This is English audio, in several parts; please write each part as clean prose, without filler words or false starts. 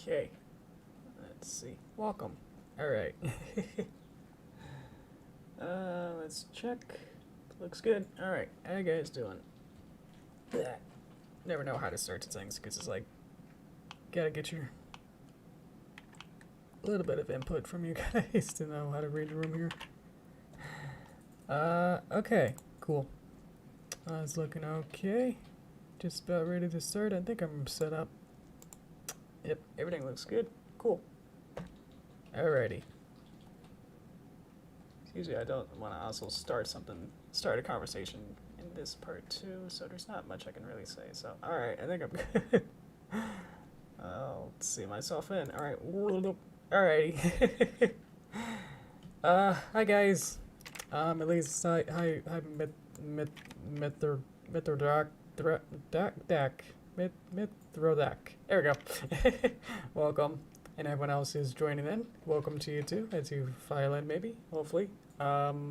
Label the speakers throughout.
Speaker 1: Okay. Let's see. Welcome. Alright. Let's check. Looks good. Alright. How you guys doing? Blech. Never know how to search things because it's like, gotta get your little bit of input from you guys to know how to read the room here. Okay. Cool. It's looking okay. Just about ready to start. I think I'm set up. Yep, everything looks good. Cool. Alrighty. Usually I don't want to also start a conversation in this part too, so there's not much I can really say. So, alright, I think I'm good. I'll see myself in. Alright. Alrighty. Hi guys. At least hi, Mithrodak. There we go. Welcome. And everyone else who's joining in, welcome to you too, as you file in maybe, hopefully. Alrighty.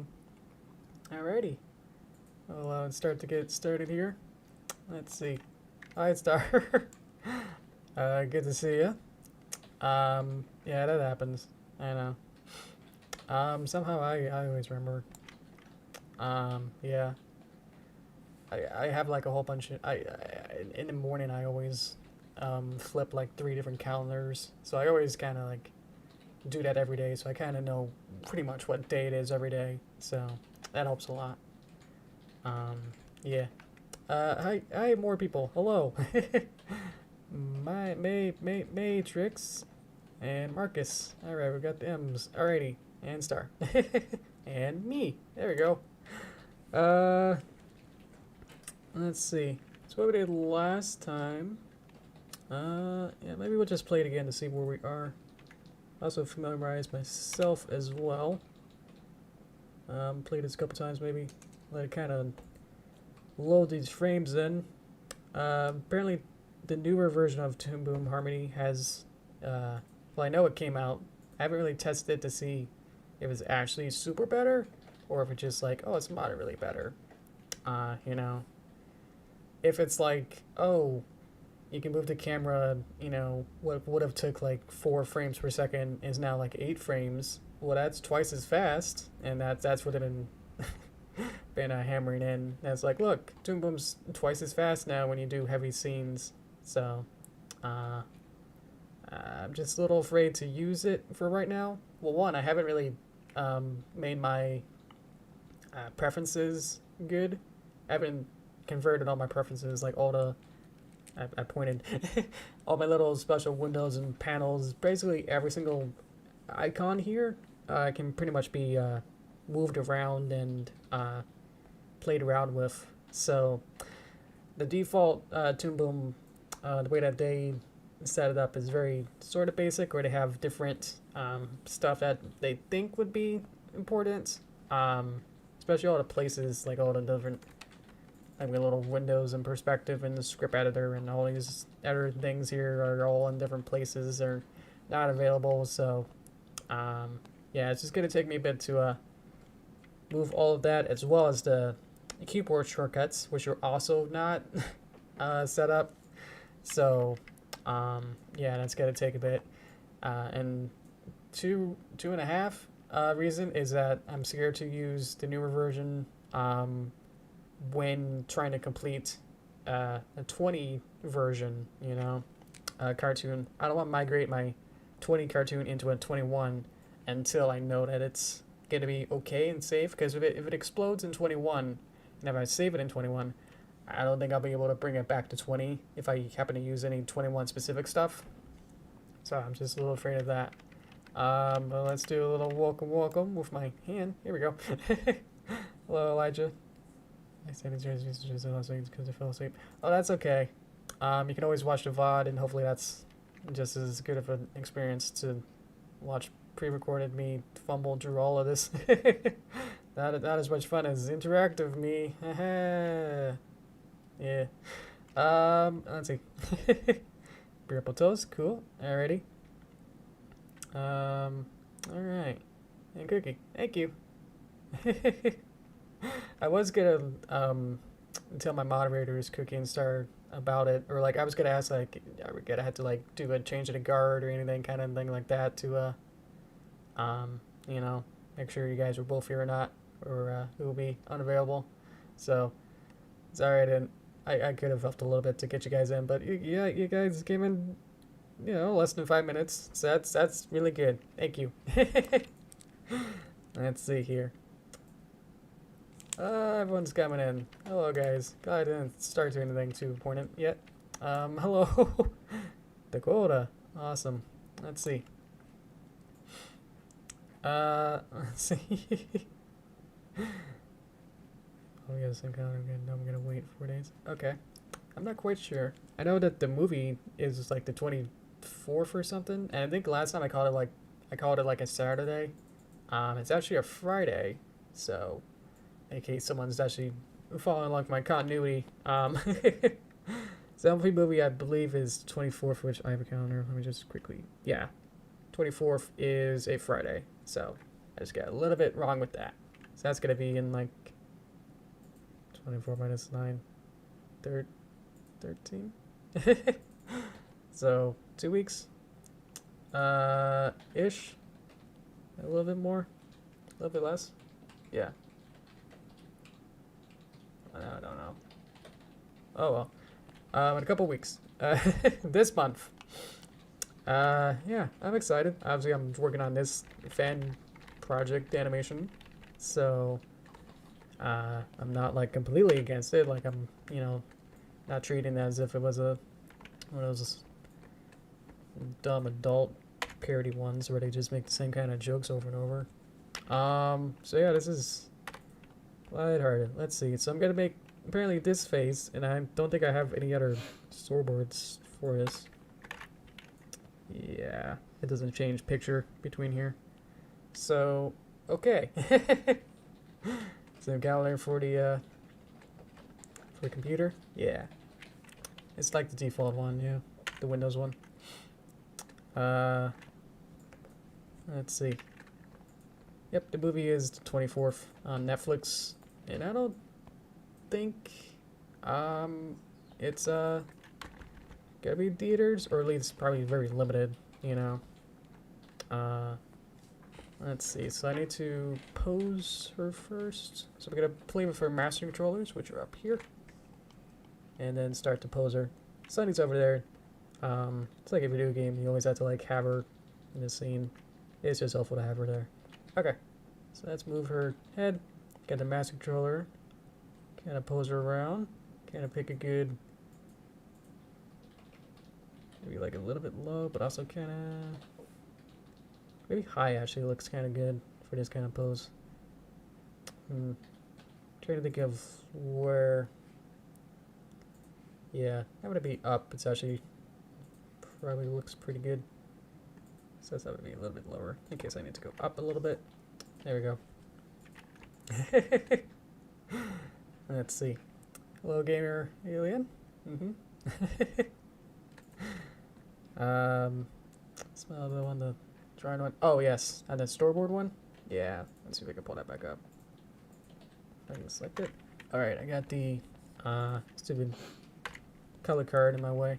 Speaker 1: I'll start to get started here. Let's see. Hi, Star. Good to see you. Yeah, that happens. I know. Somehow I always remember. Yeah. I have like a whole bunch of, in the morning I always flip like 3 different calendars, so I always kind of like do that every day, so I kind of know pretty much what day it is every day, so that helps a lot. Yeah. Hi more people, hello. Matrix and Marcus. Alright, we got the M's. Alrighty, and Star. And me, there we go. Let's see. So what we did last time. Yeah, maybe we'll just play it again to see where we are. Also familiarize myself as well. Played this a couple times maybe. Let it kind of load these frames in. Apparently the newer version of Toon Boom Harmony has, well, I know it came out. I haven't really tested it to see if it's actually super better or if it's just like, oh, it's moderately better. You know, if it's like, oh, you can move the camera, you know, what would have took like 4 frames per second is now like 8 frames. Well, that's twice as fast, and that's what they've been hammering in. That's like, look, Toon Boom's twice as fast now when you do heavy scenes. So, I'm just a little afraid to use it for right now. Well, one, I haven't really made my preferences good. I haven't converted all my preferences, like all the I pointed all my little special windows and panels. Basically every single icon here can pretty much be moved around and played around with. So the default Toon Boom, the way that they set it up is very sort of basic, where they have different stuff that they think would be important, especially all the places, like all the different like the little windows and perspective and the script editor and all these other things here are all in different places. They're not available, so yeah, it's just gonna take me a bit to move all of that, as well as the keyboard shortcuts, which are also not set up. So yeah, that's gonna take a bit. And two and a half reason is that I'm scared to use the newer version when trying to complete a 20 version, you know, cartoon. I don't want to migrate my 20 cartoon into a 21 until I know that it's going to be okay and safe, because if it explodes in 21, and if I save it in 21, I don't think I'll be able to bring it back to 20 if I happen to use any 21 specific stuff. So I'm just a little afraid of that. But let's do a little welcome with my hand. Here we go. Hello, Elijah. I said it's because I fell asleep. Oh, that's okay. You can always watch the VOD, and hopefully that's just as good of an experience to watch pre-recorded me fumble through all of this. Not as much fun as interactive me. Yeah. Let's see. Beer toast, cool. Alrighty. Alright. And cookie. Thank you. I was gonna tell my moderators, Cookie and Star, about it, or like I was gonna ask like, are we gonna have to like do a change of the guard or anything kind of thing like that to you know, make sure you guys were both here or not, or who will be unavailable. So sorry I didn't. I could have helped a little bit to get you guys in, but yeah, you guys came in, you know, less than 5 minutes. So that's really good. Thank you. Let's see here. Everyone's coming in. Hello, guys. God, I didn't start doing anything too important yet. Hello. Dakota. Awesome. Let's see. Let's see. Oh, yes, I'm gonna wait 4 days. Okay. I'm not quite sure. I know that the movie is like the 24th or something, and I think last time I called it like a Saturday. It's actually a Friday, so in case someone's actually following along my continuity. The MLP movie I believe is 24th, which I have a calendar. Let me just quickly. Yeah, 24th is a Friday, so I just got a little bit wrong with that. So that's gonna be in like 24 minus 9, 13. So 2 weeks, ish. A little bit more, a little bit less. Yeah. I don't know. Oh well. In a couple weeks. This month. Yeah, I'm excited. Obviously, I'm working on this fan project animation, so I'm not like completely against it. Like I'm, you know, not treating it as if it was one of those dumb adult parody ones where they just make the same kind of jokes over and over. So yeah, this is lighthearted. Let's see. So I'm gonna make apparently this face, and I don't think I have any other storyboards for this. Yeah, it doesn't change picture between here. So okay. So calendar for the computer. Yeah, it's like the default one. Yeah, the Windows one. Let's see. Yep, the movie is the 24th on Netflix, and I don't think it's gonna be in theaters, or at least probably very limited, you know. Let's see, so I need to pose her first. So I'm gonna play with her master controllers, which are up here, and then start to pose her. Sunny's over there. It's like a video game, you always have to like have her in the scene. It's just helpful to have her there. Okay, so let's move her head, get the master controller, kind of pose her around, kind of pick a good, maybe like a little bit low, but also kind of, maybe high actually looks kind of good for this kind of pose. Trying to think of where, yeah, that would be up. It's actually probably looks pretty good. So that would be a little bit lower in case I need to go up a little bit. There we go. Let's see. Hello, gamer alien. Smell the one, the drawing one. Oh yes, and the storyboard one. Yeah. Let's see if I can pull that back up. I can select it. All right, I got the stupid color card in my way.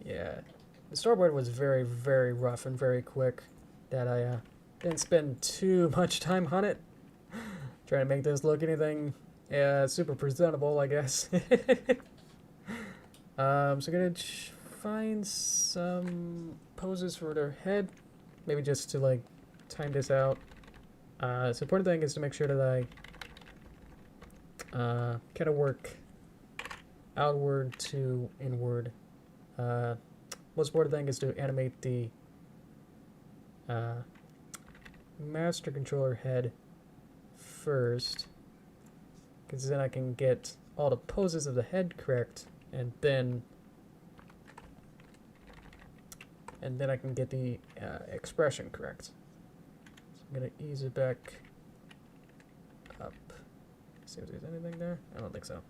Speaker 1: Yeah, the storyboard was very, very rough and very quick. That I didn't spend too much time on it. Trying to make this look anything super presentable, I guess. So I'm gonna find some poses for their head. Maybe just to like time this out. So the important thing is to make sure that I kind of work outward to inward. Most important thing is to animate the master controller head first, because then I can get all the poses of the head correct, and then I can get the expression correct. So I'm gonna ease it back up. See if there's anything there. I don't think so.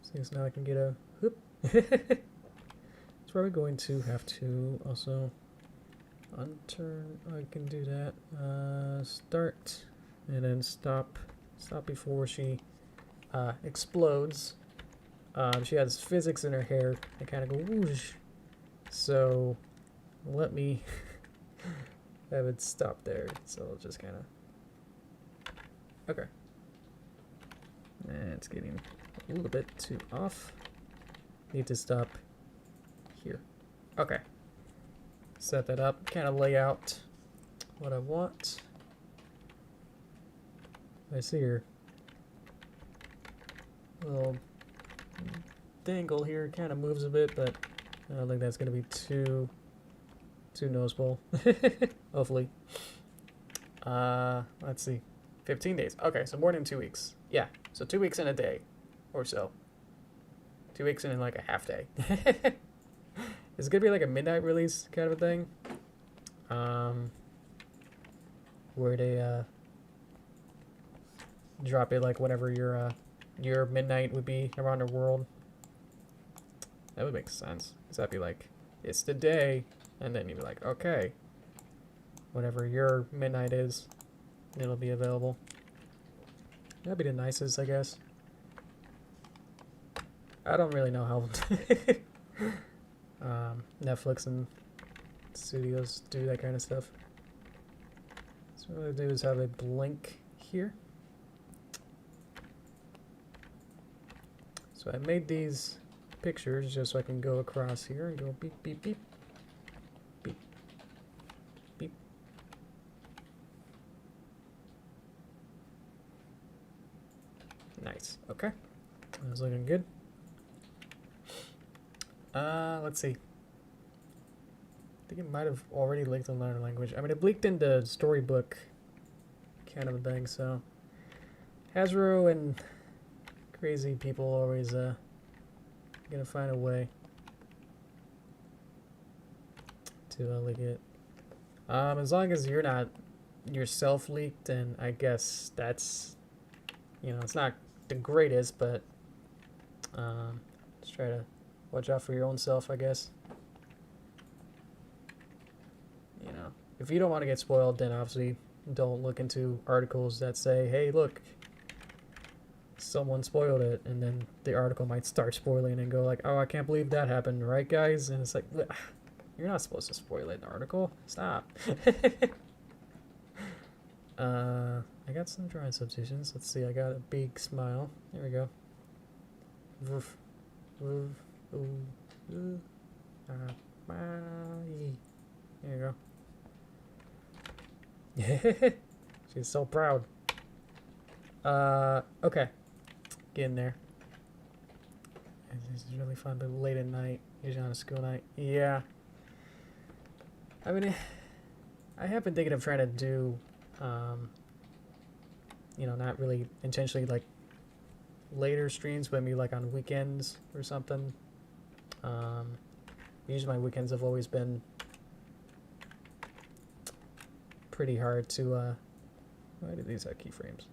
Speaker 1: So now I can get a whoop. It's probably going to have to also unturn. I can do that. Start and then stop Stop before she explodes. She has physics in her hair. They kind of go whoosh. So let me have it stop there. So I'll just kind of... Okay. It's getting a little bit too off. Need to stop here. Okay. Set that up. Kind of lay out what I want. I see your little dangle here kind of moves a bit, but I don't think that's going to be too noticeable. Hopefully. Let's see. 15 days. Okay, so more than 2 weeks. Yeah, so 2 weeks in a day or so. 2 weeks in like a half day. It's going to be like a midnight release kind of a thing. Where they drop it like whenever your midnight would be around the world. That would make sense. Because that'd be like, it's the day, and then you'd be like, okay, whatever your midnight is, it'll be available. That'd be the nicest, I guess. I don't really know how Netflix and studios do that kind of stuff. So what I do is have a blink here. So I made these pictures just so I can go across here and go beep, beep, beep, beep, beep. Nice. Okay. That's looking good. Let's see. I think it might have already linked in another language. I mean, it leaked into storybook kind of a thing, so Hasbro and crazy people always gonna find a way to leak it. As long as you're not yourself leaked, then I guess that's, you know, it's not the greatest, but just try to watch out for your own self, I guess. You know, if you don't want to get spoiled, then obviously don't look into articles that say, hey, look, someone spoiled it, and then the article might start spoiling and go like, oh, I can't believe that happened, right, guys? And it's like, you're not supposed to spoil it in an article. Stop. I got some drawing substitutions. Let's see, I got a big smile. There we go. Woof. Woof. Ooh. Ooh. There you go. She's so proud. Okay. Get in there. This is really fun, but late at night, usually on a school night. Yeah. I mean, I have been thinking of trying to do, you know, not really intentionally like later streams, but maybe like on weekends or something. Usually my weekends have always been pretty hard to, why do these have keyframes?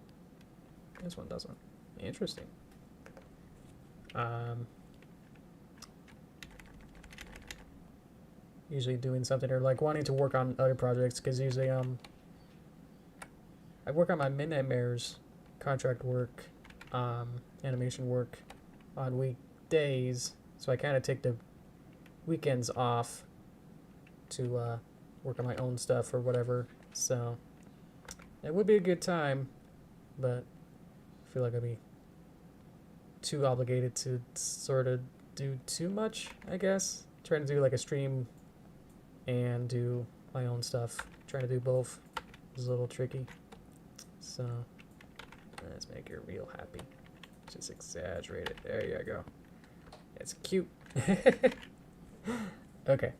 Speaker 1: This one doesn't. Interesting. Usually doing something or like wanting to work on other projects, because usually I work on my Midnight Mares contract work, animation work on weekdays, so I kind of take the weekends off to work on my own stuff or whatever. So it would be a good time, but I feel like I'd be too obligated to sort of do too much, I guess. Trying to do like a stream and do my own stuff. Trying to do both is a little tricky. So let's make her real happy. Just exaggerate it. There you go. It's cute. Okay.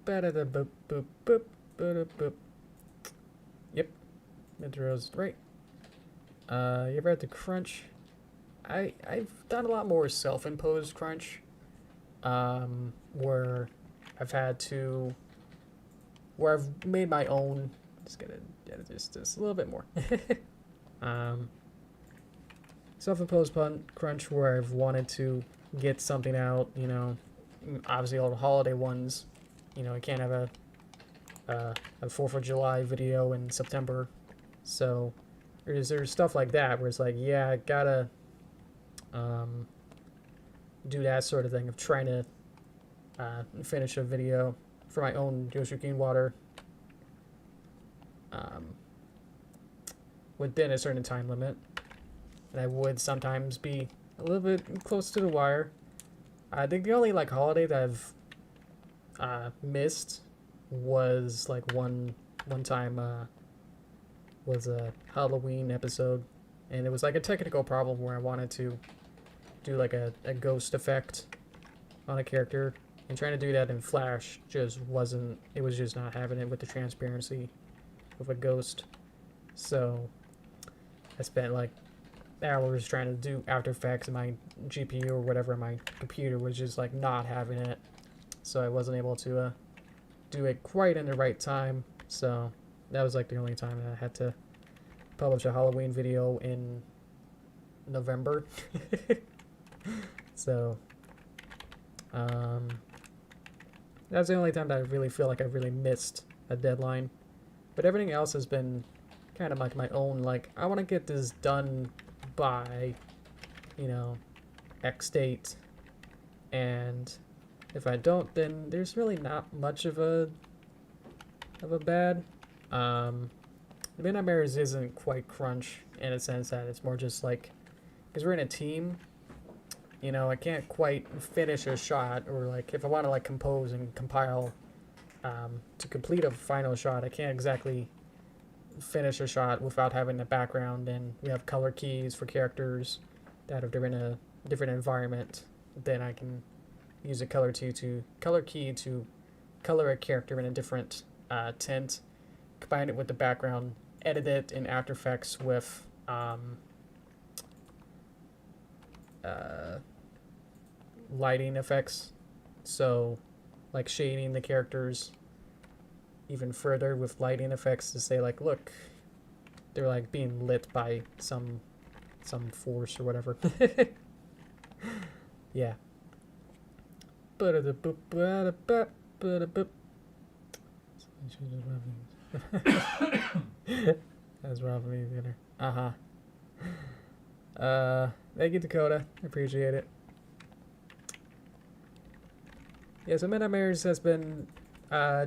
Speaker 1: Ba-da-da-boop, boop, boop, ba-da-boop. Yep. Midrow's right. You ever had to crunch? I've done a lot more self-imposed crunch, where I've had to, where I've made my own. Just gonna edit just a little bit more. Self-imposed crunch where I've wanted to get something out. You know, obviously all the holiday ones. You know, I can't have a 4th of July video in September, so there's stuff like that where it's like, yeah, I gotta do that sort of thing of trying to finish a video for my own Yoshi Greenwater within a certain time limit. And I would sometimes be a little bit close to the wire. I think the only like holiday that I've missed was like one time was a Halloween episode, and it was like a technical problem where I wanted to do like a ghost effect on a character, and trying to do that in Flash just wasn't, it was just not having it with the transparency of a ghost. So I spent like hours trying to do After Effects, and my GPU or whatever my computer was just like not having it, so I wasn't able to do it quite in the right time. So that was like the only time that I had to publish a Halloween video in November. So that's the only time that I really feel like I really missed a deadline. But everything else has been kind of like my own, like, I want to get this done by, you know, X date, and if I don't, then there's really not much of a bad. The Midnight Mirrors isn't quite crunch in a sense that it's more just like, because we're in a team, you know, I can't quite finish a shot, or like if I want to like compose and compile to complete a final shot, I can't exactly finish a shot without having the background, and we have color keys for characters that if they're in a different environment, then I can use a color key to color a character in a different tint, combine it with the background, edit it in After Effects with lighting effects, so like shading the characters even further with lighting effects to say like, look, they're like being lit by some force or whatever. Yeah. That's robbing me dinner. Thank you, Dakota. I appreciate it. Yeah, so Midnight Mirrors has been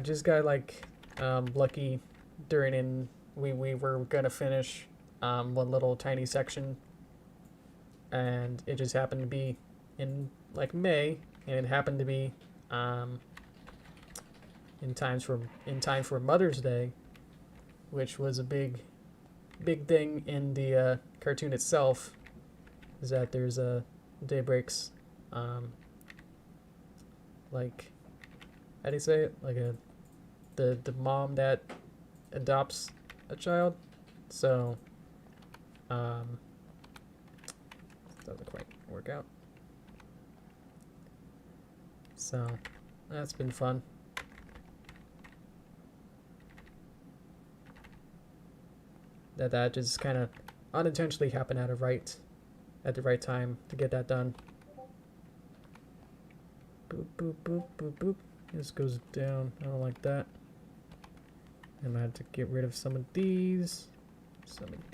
Speaker 1: just got like lucky during in we were gonna finish one little tiny section, and it just happened to be in like May, and it happened to be in time for Mother's Day, which was a big thing in the cartoon itself, is that there's a day breaks, like, how do you say it, like the mom that adopts a child, so doesn't quite work out, so that's been fun. That just kind of unintentionally happened at the right time to get that done. Boop, boop, boop, boop, boop. This goes down. I don't like that. And I had to get rid of some of these. Some of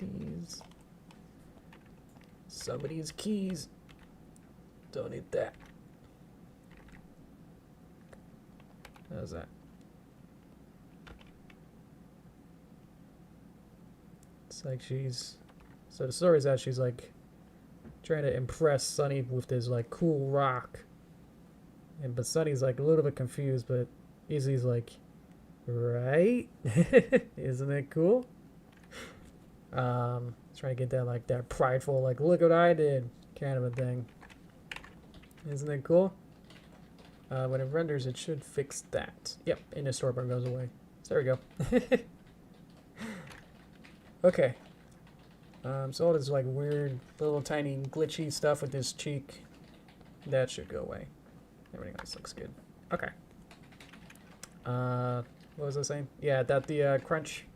Speaker 1: these keys. Don't need that. How's that? It's like so the story is that she's like trying to impress Sunny with this like cool rock, but Sunny's like a little bit confused, but Izzy's like, right? Isn't it cool? Trying to get that like that prideful like, look what I did kind of a thing. Isn't it cool? When it renders, it should fix that. Yep, and the store bar goes away. So there we go. Okay. So all this like weird little tiny glitchy stuff with this cheek, that should go away. Everything else looks good. Okay. What was I saying? Yeah, that the crunch.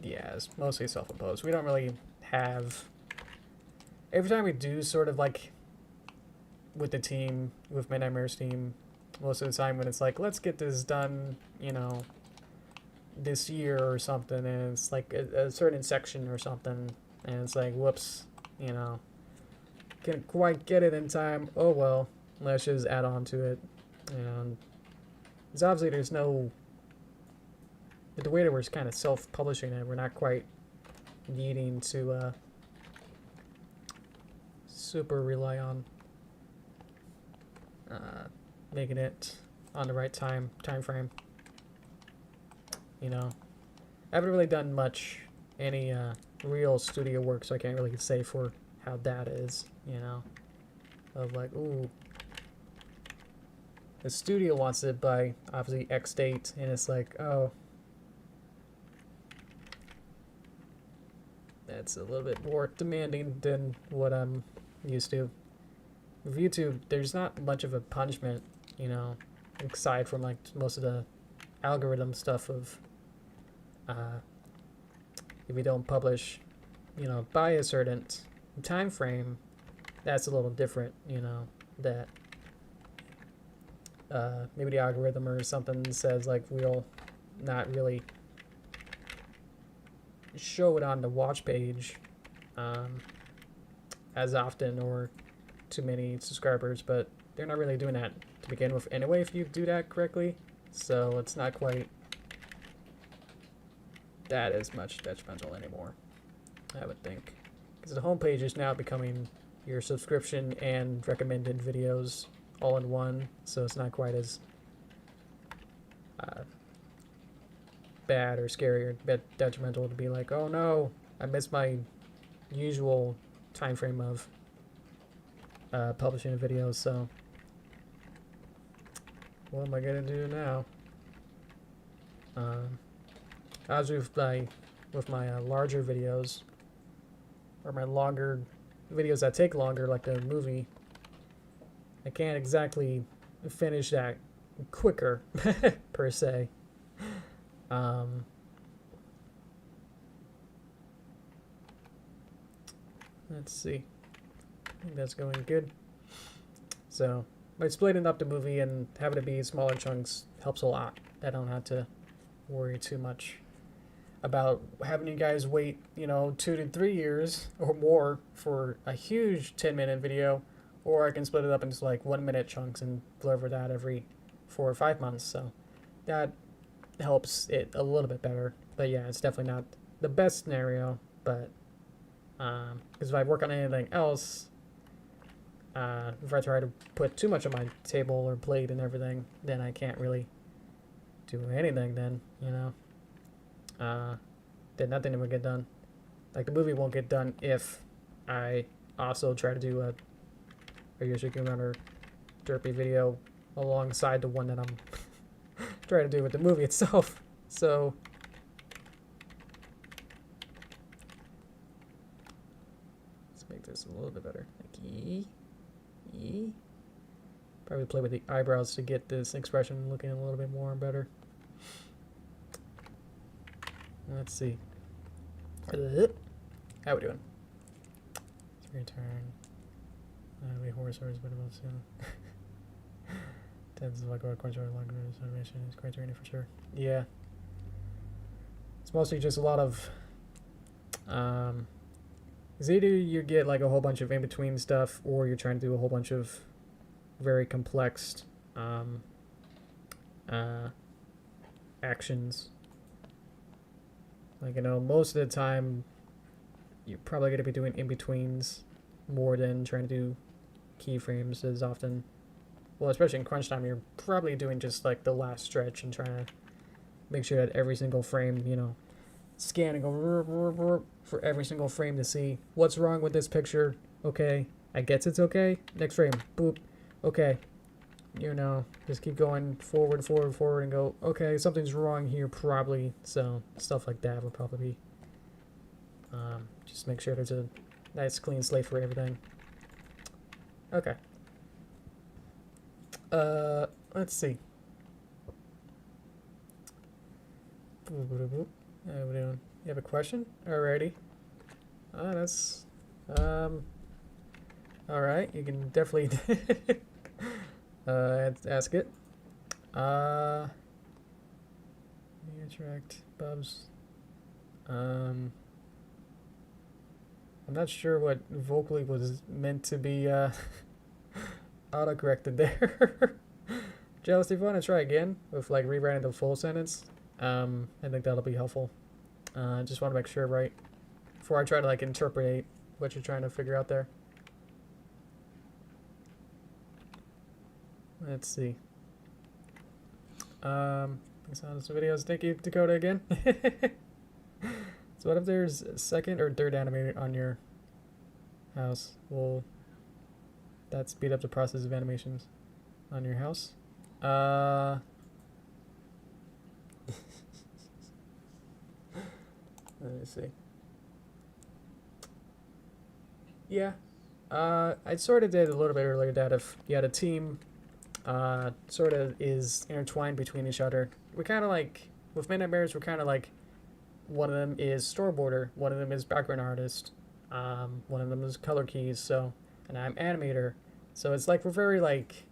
Speaker 1: Yeah, it's mostly self-imposed. We don't really have. Every time we do sort of like with the team, with Midnight Mirror's team, most of the time when it's like, let's get this done, you know, this year or something, and it's like a certain section or something, and it's like, whoops, you know, can't quite get it in time. Oh well, let's just add on to it. And it's obviously there's no, the way that we're kind of self-publishing it, we're not quite needing to super rely on making it on the right time frame. You know, I haven't really done much any real studio work, so I can't really say for how that is, you know, of like, ooh, the studio wants it by obviously X date, and it's like, oh, that's a little bit more demanding than what I'm used to. With YouTube, there's not much of a punishment, you know, aside from like most of the algorithm stuff of if you don't publish, you know, by a certain time frame, that's a little different, you know, that maybe the algorithm or something says like we'll not really show it on the watch page as often or too many subscribers, but they're not really doing that to begin with anyway if you do that correctly, so it's not quite that as much detrimental anymore, I would think, because the homepage is now becoming your subscription and recommended videos all in one, so it's not quite as bad or scary or detrimental to be like, oh no, I missed my usual time frame of publishing a video, so what am I gonna do now? As with my larger videos, or my longer videos that take longer, like the movie, I can't exactly finish that quicker per se. Let's see. I think that's going good. So by splitting up the movie and having it be smaller chunks helps a lot. I don't have to worry too much about having you guys wait, you know, 2 to 3 years or more for a huge 10-minute video, or I can split it up into like 1-minute chunks and deliver that every 4 or 5 months. So that helps it a little bit better. But yeah, it's definitely not the best scenario, but because if I work on anything else, if I try to put too much on my table or plate and everything, then I can't really do anything then, you know. Then nothing would get done. Like the movie won't get done if I also try to do a Yoshi Greenwater Derpy video alongside the one that I'm trying to do with the movie itself. So let's make this a little bit better. Like probably play with the eyebrows to get this expression looking a little bit more and better. Let's see. How we doing? It's your turn. We horse horse, but about soon. Tens of like a quite short longer animation is quite training for sure. Yeah. It's mostly just a lot of it's either you get like a whole bunch of in-between stuff, or you're trying to do a whole bunch of very complex actions. Like, you know, most of the time you're probably going to be doing in-betweens more than trying to do keyframes as often. Well, especially in crunch time, you're probably doing just like the last stretch and trying to make sure that every single frame, you know, scan and go for every single frame to see what's wrong with this picture. Okay, I guess it's okay. Next frame, boop. Okay, you know, just keep going forward, and go, okay, something's wrong here probably. So stuff like that would probably be just make sure there's a nice clean slate for everything. Okay. Let's see. How we doing? You have a question? Alrighty. That's alright, you can definitely ask it. Interact, Bubs. I'm not sure what vocally was meant to be auto-corrected there. Jealous, if you want to try again with like rewriting the full sentence, I think that'll be helpful. Just want to make sure, right, before I try to like interpret what you're trying to figure out there. Let's see. Thanks on this videos. Thank you, Dakota, again. So what if there's a second or third animator on your house? Will that speed up the process of animations on your house? Let me see. Yeah. I sort of did a little bit earlier that if you had a team sort of is intertwined between each other. We kind of like, with Midnight Bears, we're kind of like, one of them is storyboarder, one of them is background artist, one of them is color keys, so, and I'm animator. So it's like we're very like,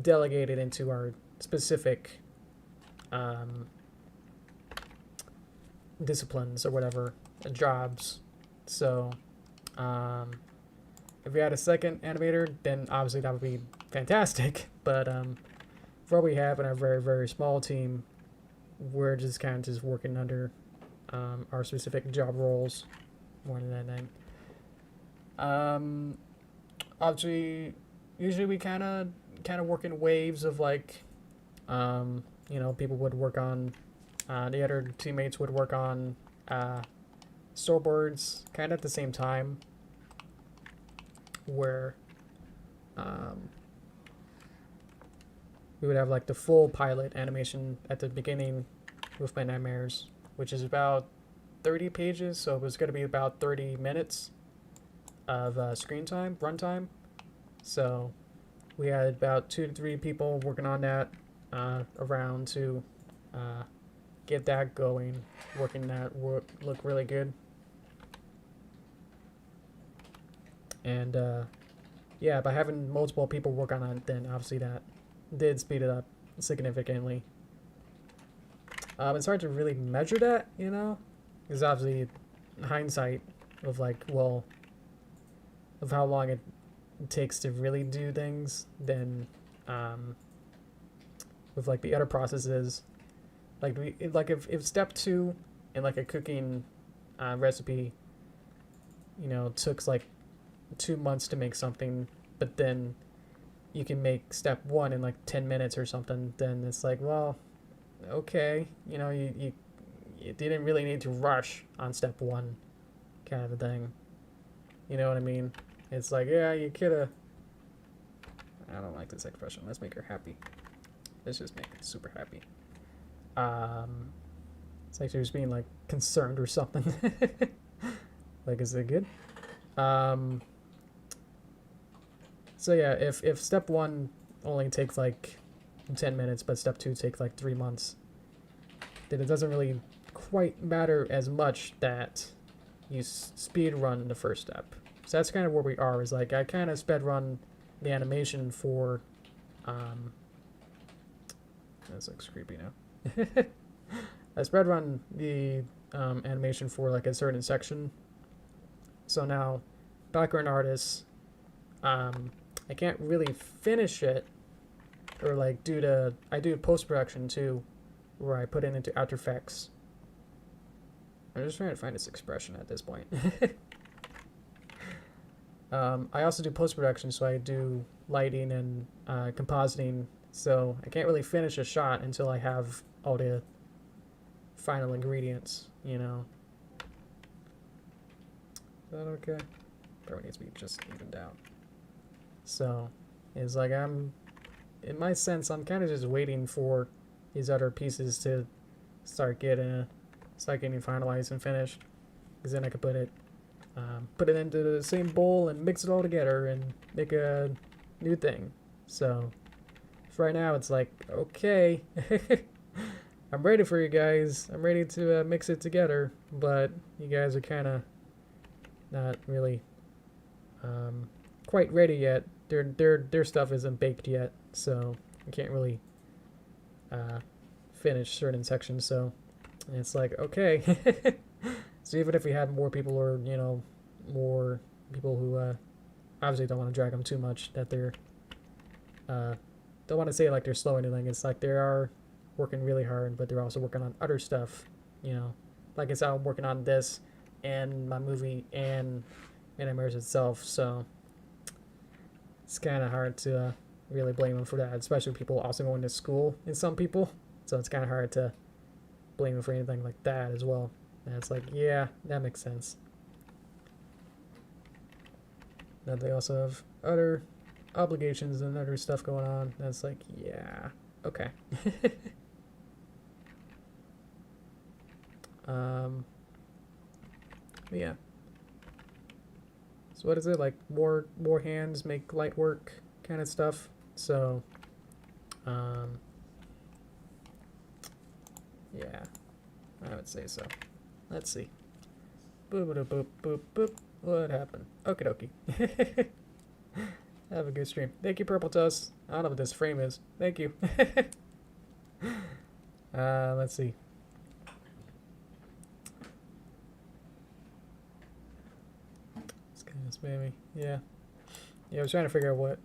Speaker 1: delegated into our specific disciplines or whatever, jobs. So, if we had a second animator, then obviously that would be fantastic. But for what we have in our very, very small team, we're just kind of just working under our specific job roles more than anything. Obviously, usually we kind of work in waves of like, you know, people would work on, the other teammates would work on storyboards kind of at the same time, where we would have like the full pilot animation at the beginning with Midnight Bears, which is about 30 pages, so it was going to be about 30 minutes of screen time, runtime. So we had about 2 to 3 people working on that around to get that going, working that look really good. And yeah, by having multiple people work on it, then obviously that did speed it up significantly. It's hard to really measure that, you know, because obviously hindsight of like, well, of how long it takes to really do things, then with like the other processes, like if step 2 in like a cooking recipe, you know, took like 2 months to make something, but then you can make step 1 in like 10 minutes or something, then it's like, well, okay, you know, you didn't really need to rush on step 1 kind of a thing. You know what I mean? It's like, yeah, you coulda, I don't like this expression, let's make her happy. Let's just make her super happy. It's like she was being like concerned or something. Like, is it good? So yeah, if step 1 only takes like 10 minutes, but step 2 takes like 3 months, then it doesn't really quite matter as much that you speed run the first step. So that's kind of where we are, is like I kind of sped run the animation for, that looks creepy now. I sped run the animation for like a certain section. So now, background artists, I can't really finish it, or like I do post-production too, where I put it into After Effects. I'm just trying to find this expression at this point. I also do post-production, so I do lighting and compositing, so I can't really finish a shot until I have all the final ingredients, you know. Is that okay? Probably needs to be just evened out. So, it's like in my sense, I'm kind of just waiting for these other pieces to start getting finalized and finished, because then I could put it into the same bowl and mix it all together and make a new thing. So, for right now, it's like, okay, I'm ready for you guys. I'm ready to mix it together, but you guys are kind of not really quite ready yet. Their stuff isn't baked yet, so I can't really finish certain sections. So it's like, okay. So even if we had more people, or you know, more people who obviously don't want to drag them too much, that they're don't want to say like they're slow or anything. It's like they are working really hard, but they're also working on other stuff. You know, like I said, I'm working on this and my movie and Animators itself, so it's kind of hard to really blame them for that, especially people also going to school and some people. So it's kind of hard to blame them for anything like that as well. And it's like, yeah, that makes sense. Now they also have other obligations and other stuff going on. That's like, yeah, okay. But yeah. So what is it, like more hands make light work kind of stuff? So yeah, I would say so. Let's see. Boop boop boop boop boop. What happened? Okie dokie. Have a good stream. Thank you, Purple Tuss. I don't know what this frame is. Thank you. Let's see. It's kind of spammy. Yeah. Yeah, I was trying to figure out what.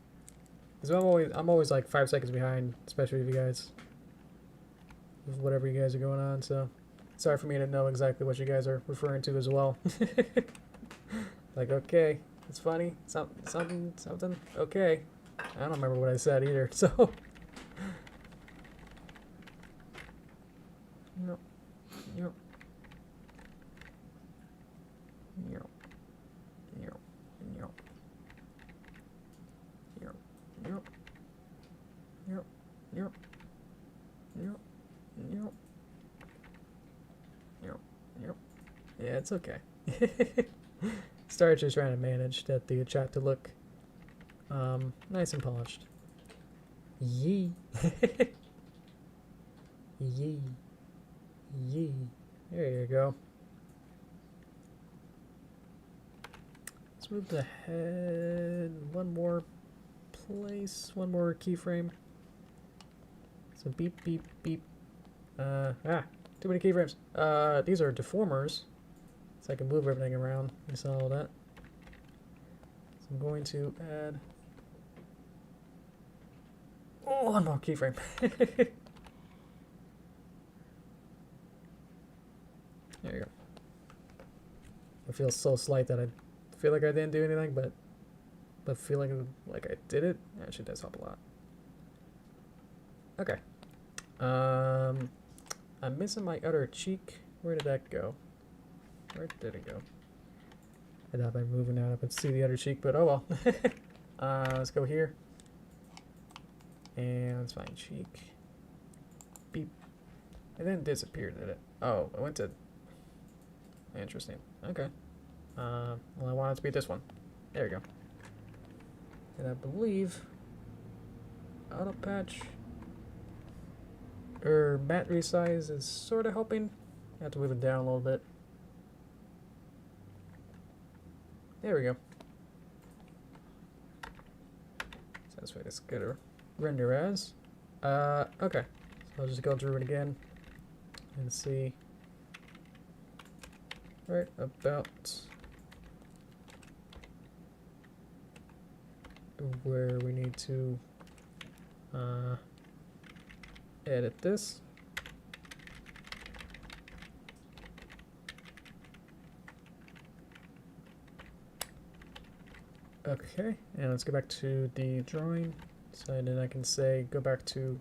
Speaker 1: Because I'm always like 5 seconds behind, especially with you guys. With whatever you guys are going on, so sorry for me to know exactly what you guys are referring to as well. Like, okay, it's funny, something, okay. I don't remember what I said either, so. No. No. No. No. No. No. No. No. No. No. No. No. No. Yeah, it's okay. Started just trying to manage that the chat to look nice and polished. Yee. Yee. Yee. There you go. Let's move the head one more place, one more keyframe. So beep, beep, beep. Too many keyframes. These are deformers, so I can move everything around. You saw all that. So I'm going to add one more keyframe. There you go. It feels so slight that I feel like I didn't do anything, but feeling like I did it actually does help a lot. Okay. I'm missing my other cheek. Where did that go? Where did it go? I thought by moving out I could see the other cheek, but oh well. Let's go here. And let's find cheek. Beep. It didn't disappear, did it? Oh, I went to... Interesting. Okay. Well, I want it to be this one. There we go. And I believe... Auto patch... matte resize is sort of helping. I have to move it down a little bit. There we go. So that's what it's gonna render as. Okay. So I'll just go through it again and see right about where we need to edit this. Okay, and let's go back to the drawing. So then I can say go back to,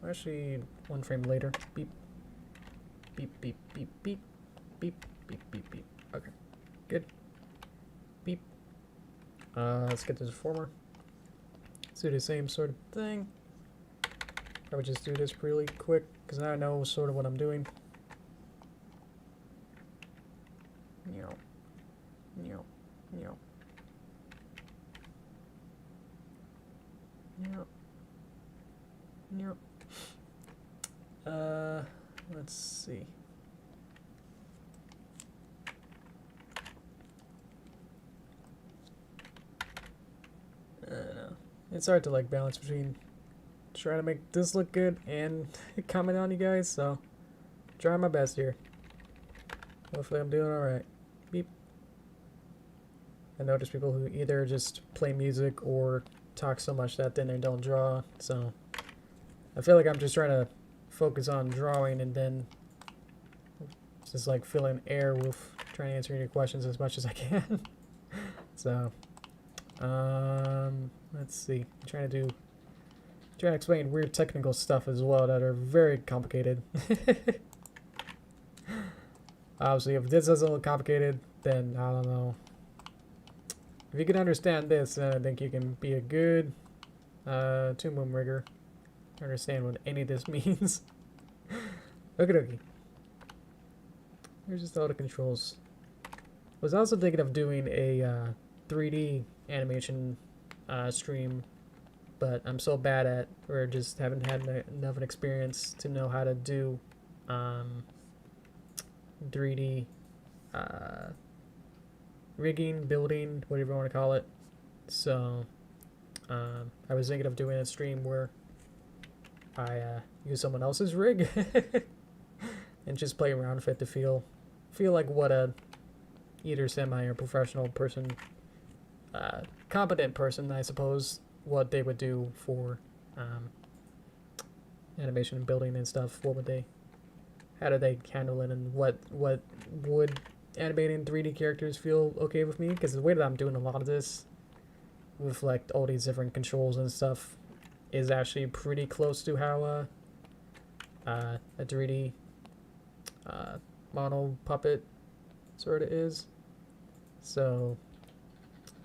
Speaker 1: actually one frame later. Beep, beep, beep, beep, beep, beep, beep, beep, beep. Okay, good. Beep. Let's get to the deformer. Let's do the same sort of thing. I would just do this really quick because now I know sort of what I'm doing. No, no, no. Yep. Yep. Let's see. I don't know. It's hard to like balance between trying to make this look good and comment on you guys, so trying my best here. Hopefully I'm doing alright. Beep. I notice people who either just play music or talk so much that then they don't draw, so I feel like I'm just trying to focus on drawing and then just like fill in air with trying to answer your questions as much as I can. So let's see. I'm trying to explain weird technical stuff as well that are very complicated. Obviously, if this doesn't look complicated, then I don't know. If you can understand this, then I think you can be a good Toon Boom rigger. Understand what any of this means. Okie dokie. Here's just all the controls. Was also thinking of doing a 3D animation stream, but I'm so bad at, or just haven't had enough an experience to know how to do 3D rigging, building, whatever you want to call it. So I was thinking of doing a stream where I use someone else's rig and just play around with it to feel like what a either semi or professional person, competent person, I suppose, what they would do for animation and building and stuff. How do they handle it, and what would animating 3D characters feel okay with me? Because the way that I'm doing a lot of this with like all these different controls and stuff is actually pretty close to how a 3D model puppet sort of is. So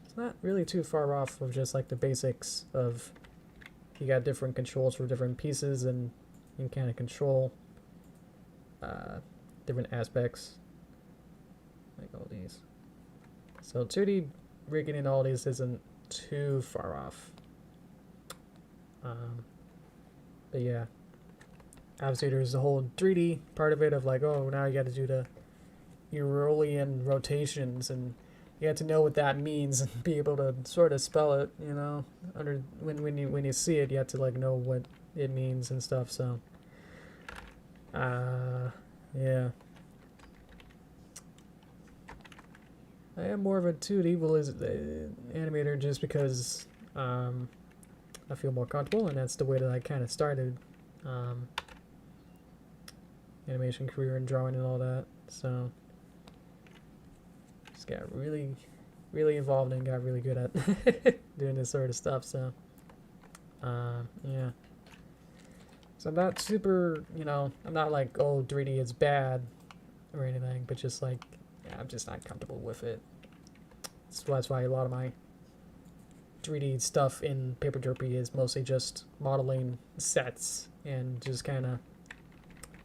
Speaker 1: it's not really too far off of just like the basics of you got different controls for different pieces and you can kind of control different aspects like all these. So 2D rigging and all these isn't too far off. But yeah, obviously there's the whole 3D part of it of like, oh, now you got to do the Eurolian rotations, and you have to know what that means and be able to sort of spell it, you know, under when you see it, you have to like know what it means and stuff. So yeah, I am more of a 2D animator just because I feel more comfortable, and that's the way that I kind of started animation career and drawing and all that. So just got really involved and got really good at doing this sort of stuff. So yeah, so I'm not super, you know, I'm not like, oh, 3D is bad or anything, but just like, yeah, I'm just not comfortable with it. So that's why a lot of my 3D stuff in Paper Derpy is mostly just modeling sets and just kind of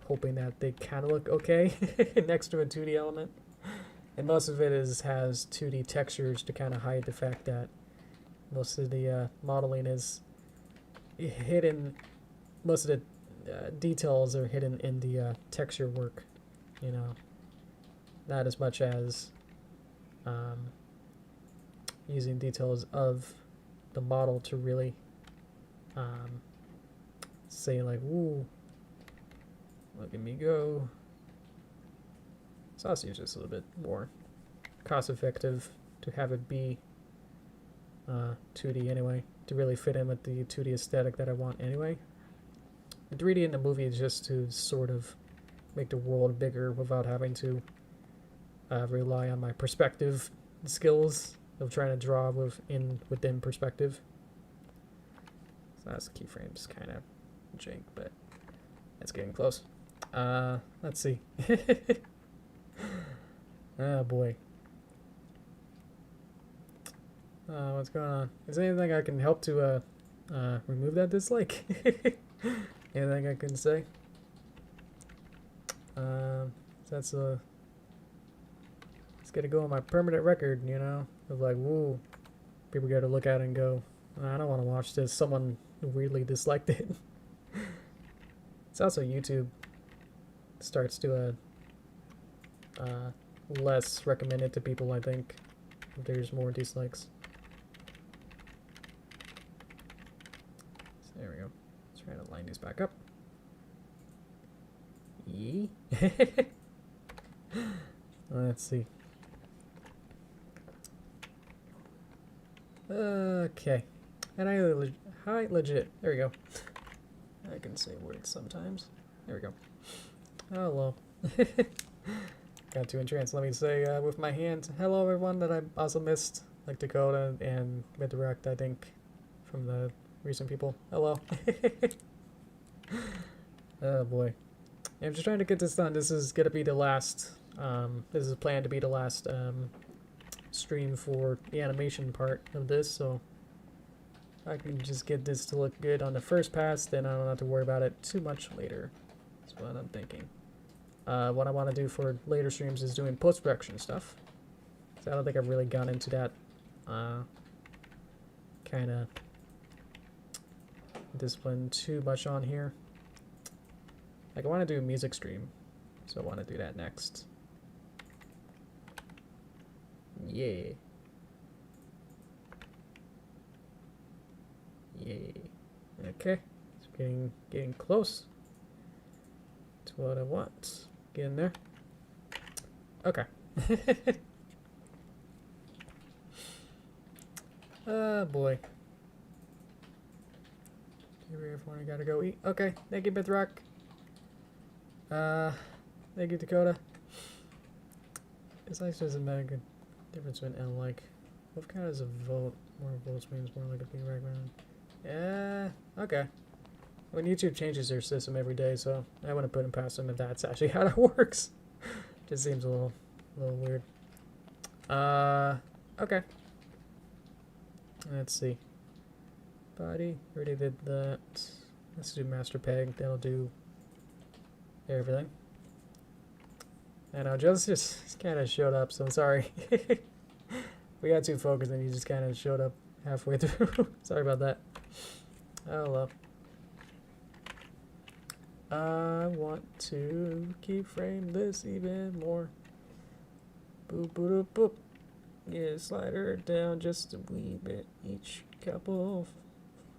Speaker 1: hoping that they kind of look okay next to a 2D element. And most of it has 2D textures to kind of hide the fact that most of the modeling is hidden. Most of the details are hidden in the texture work, you know, not as much as using details of the model to really say like, ooh, look at me go. It's also just a little bit more cost effective to have it be 2D anyway, to really fit in with the 2D aesthetic that I want anyway. The 3D in the movie is just to sort of make the world bigger without having to rely on my perspective skills of trying to draw within perspective. So that's keyframes kind of jank, but it's getting close. Let's see. Oh boy. What's going on? Is there anything I can help to remove that dislike? Anything I can say? That's it's gonna go on my permanent record, you know, of like, woo, people gotta look at it and go, I don't want to watch this. Someone weirdly disliked it. It's also YouTube starts to less recommended to people, I think, if there's more dislikes. So there we go. Let's back up. Yee. Let's see. Okay. And hi, legit. There we go. I can say words sometimes. There we go. Hello. Got too entranced. Let me say with my hand, hello everyone that I also missed, like Dakota and Redirect, I think, from the recent people. Hello. Oh boy. I'm just trying to get this done. This is gonna be the last, this is planned to be the last stream for the animation part of this, so I can just get this to look good on the first pass, then I don't have to worry about it too much later. That's what I'm thinking. What I want to do for later streams is doing post-production stuff. So I don't think I've really gone into that kind of discipline too much on here. Like I want to do a music stream, so I want to do that next. Yeah. Yay. Okay. It's getting close to what I want. Get in there. Okay. Oh boy. Everyone, I gotta go eat. Okay, thank you, Bithrock. Thank you, Dakota. It's like doesn't make a good difference when and like what kind is a vote? More votes means more like a big background. Yeah, okay. When YouTube changes their system every day, so I want to put it past them if that's actually how that works. Just seems a little weird. Okay. Let's see. Body, already did that. Let's do master peg. That'll do everything. I know, just kind of showed up, so I'm sorry. We got too focused and he just kind of showed up halfway through. Sorry about that. Oh well. I want to keyframe this even more. Boop, boop, boop, boop. Yeah, slide her down just a wee bit each couple of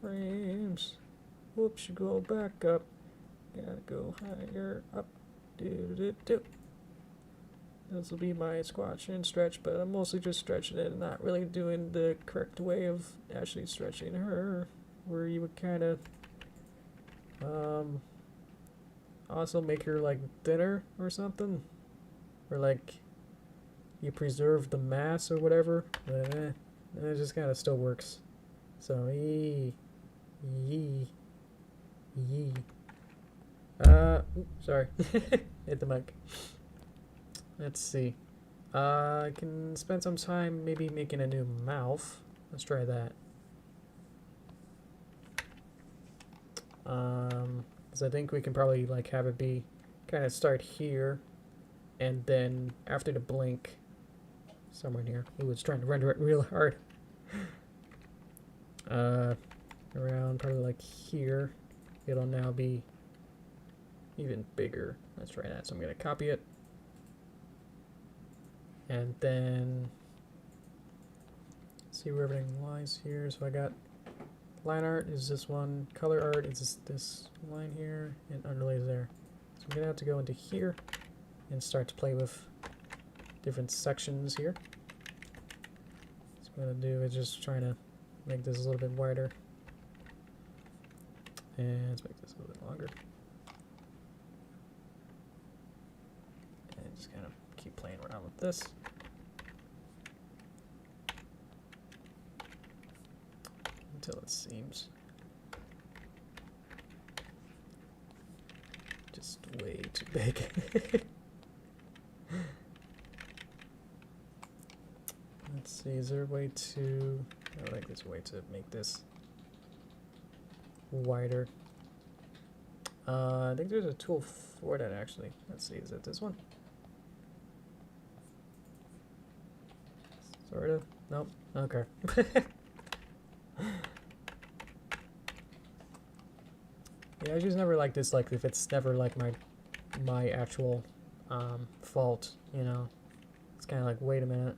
Speaker 1: frames. Whoops, you go back up. Gotta go higher up. Do do do. This will be my squash and stretch, but I'm mostly just stretching it and not really doing the correct way of actually stretching her, where you would kind of also make her like thinner or something, or like you preserve the mass or whatever. It just kind of still works. So yee. Oops, sorry. Hit the mic. Let's see. I can spend some time maybe making a new mouth. Let's try that. Because I think we can probably like have it be kind of start here, and then after the blink, somewhere near. Ooh, it's trying to render it real hard. Around probably like here, it'll now be even bigger. Let's try that. So I'm gonna copy it. And then see where everything lies here. So I got line art is this one, color art is this line here, and underlays there. So I'm gonna have to go into here and start to play with different sections here. So what I'm gonna do is just trying to make this a little bit wider. And let's make this a little bit longer. And just kind of keep playing around with this. Until it seems just way too big. Let's see, is there a way to... I think there's a way to make this wider. I think there's a tool for that actually. Let's see, is it this one? Sort of. Nope. Okay. Yeah, I just never like this. Like, if it's never like my actual fault, you know, it's kind of like, wait a minute,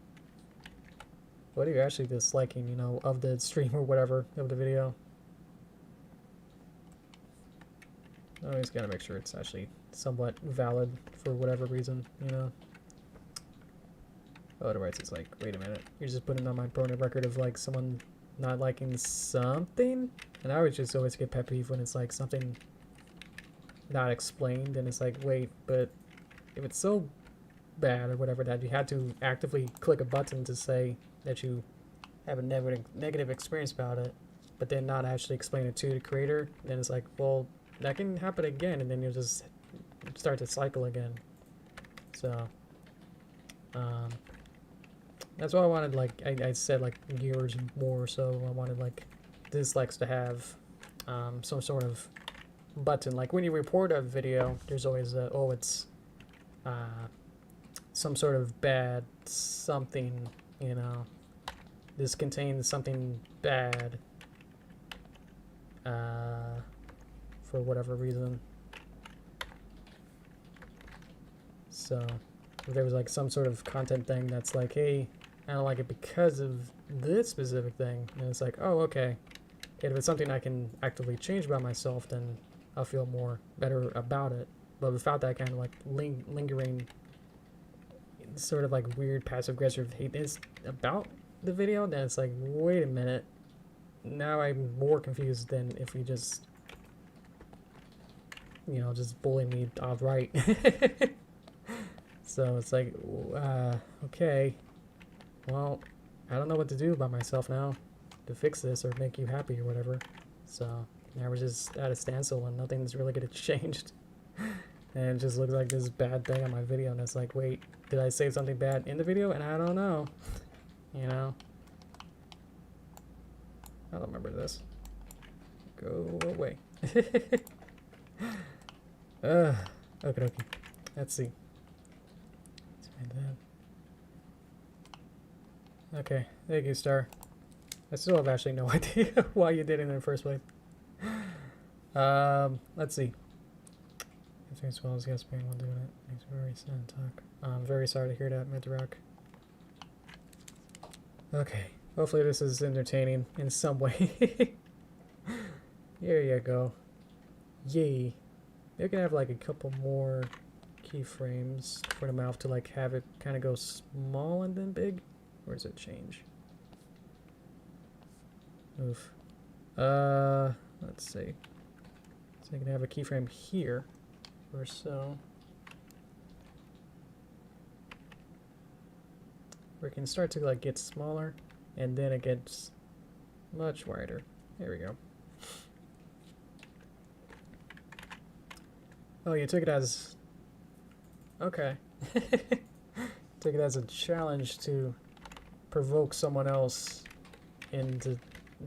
Speaker 1: what are you actually disliking, you know, of the stream or whatever of the video? Always gotta make sure it's actually somewhat valid for whatever reason, you know. Otherwise it's like, wait a minute, you're just putting on my permanent record of like someone not liking something? And I would just always get pet peeve when it's like something not explained and it's like, wait, but if it's so bad or whatever that you had to actively click a button to say that you have a negative experience about it, but then not actually explain it to the creator, then it's like, well, that can happen again, and then you'll just start to cycle again. So that's why I wanted, like I said, like years more, so I wanted like dislikes to have some sort of button. Like when you report a video, there's always a, oh, it's some sort of bad something, you know, this contains something bad for whatever reason. So if there was like some sort of content thing that's like, hey, I don't like it because of this specific thing, and it's like, oh, okay. If it's something I can actively change by myself, then I'll feel more better about it. But without that kind of like lingering sort of like weird passive-aggressive hateness about the video, then it's like, wait a minute, now I'm more confused than if you just, you know, just bully me outright. So it's like, okay, well, I don't know what to do by myself now to fix this or make you happy or whatever. So now we're just at a standstill and nothing's really gonna change. And it just looks like this bad thing on my video, and it's like, wait, did I say something bad in the video? And I don't know. You know? I don't remember this. Go away. Okay, okay. Let's see. Let's find that. Okay, thank you, Star. I still have actually no idea why you did it in the first place. Let's see. As well as yes, being one doing it. Makes me very sad to talk. I'm very sorry to hear that, Midrock. Okay, hopefully this is entertaining in some way. Here you go. Yay. You can have like a couple more keyframes for the mouth to like have it kind of go small and then big. Or does it change? Oof. Let's see. So you can have a keyframe here. Or so. Where it can start to like get smaller and then it gets much wider. There we go. Oh, you took it as, okay. Took it as a challenge to provoke someone else into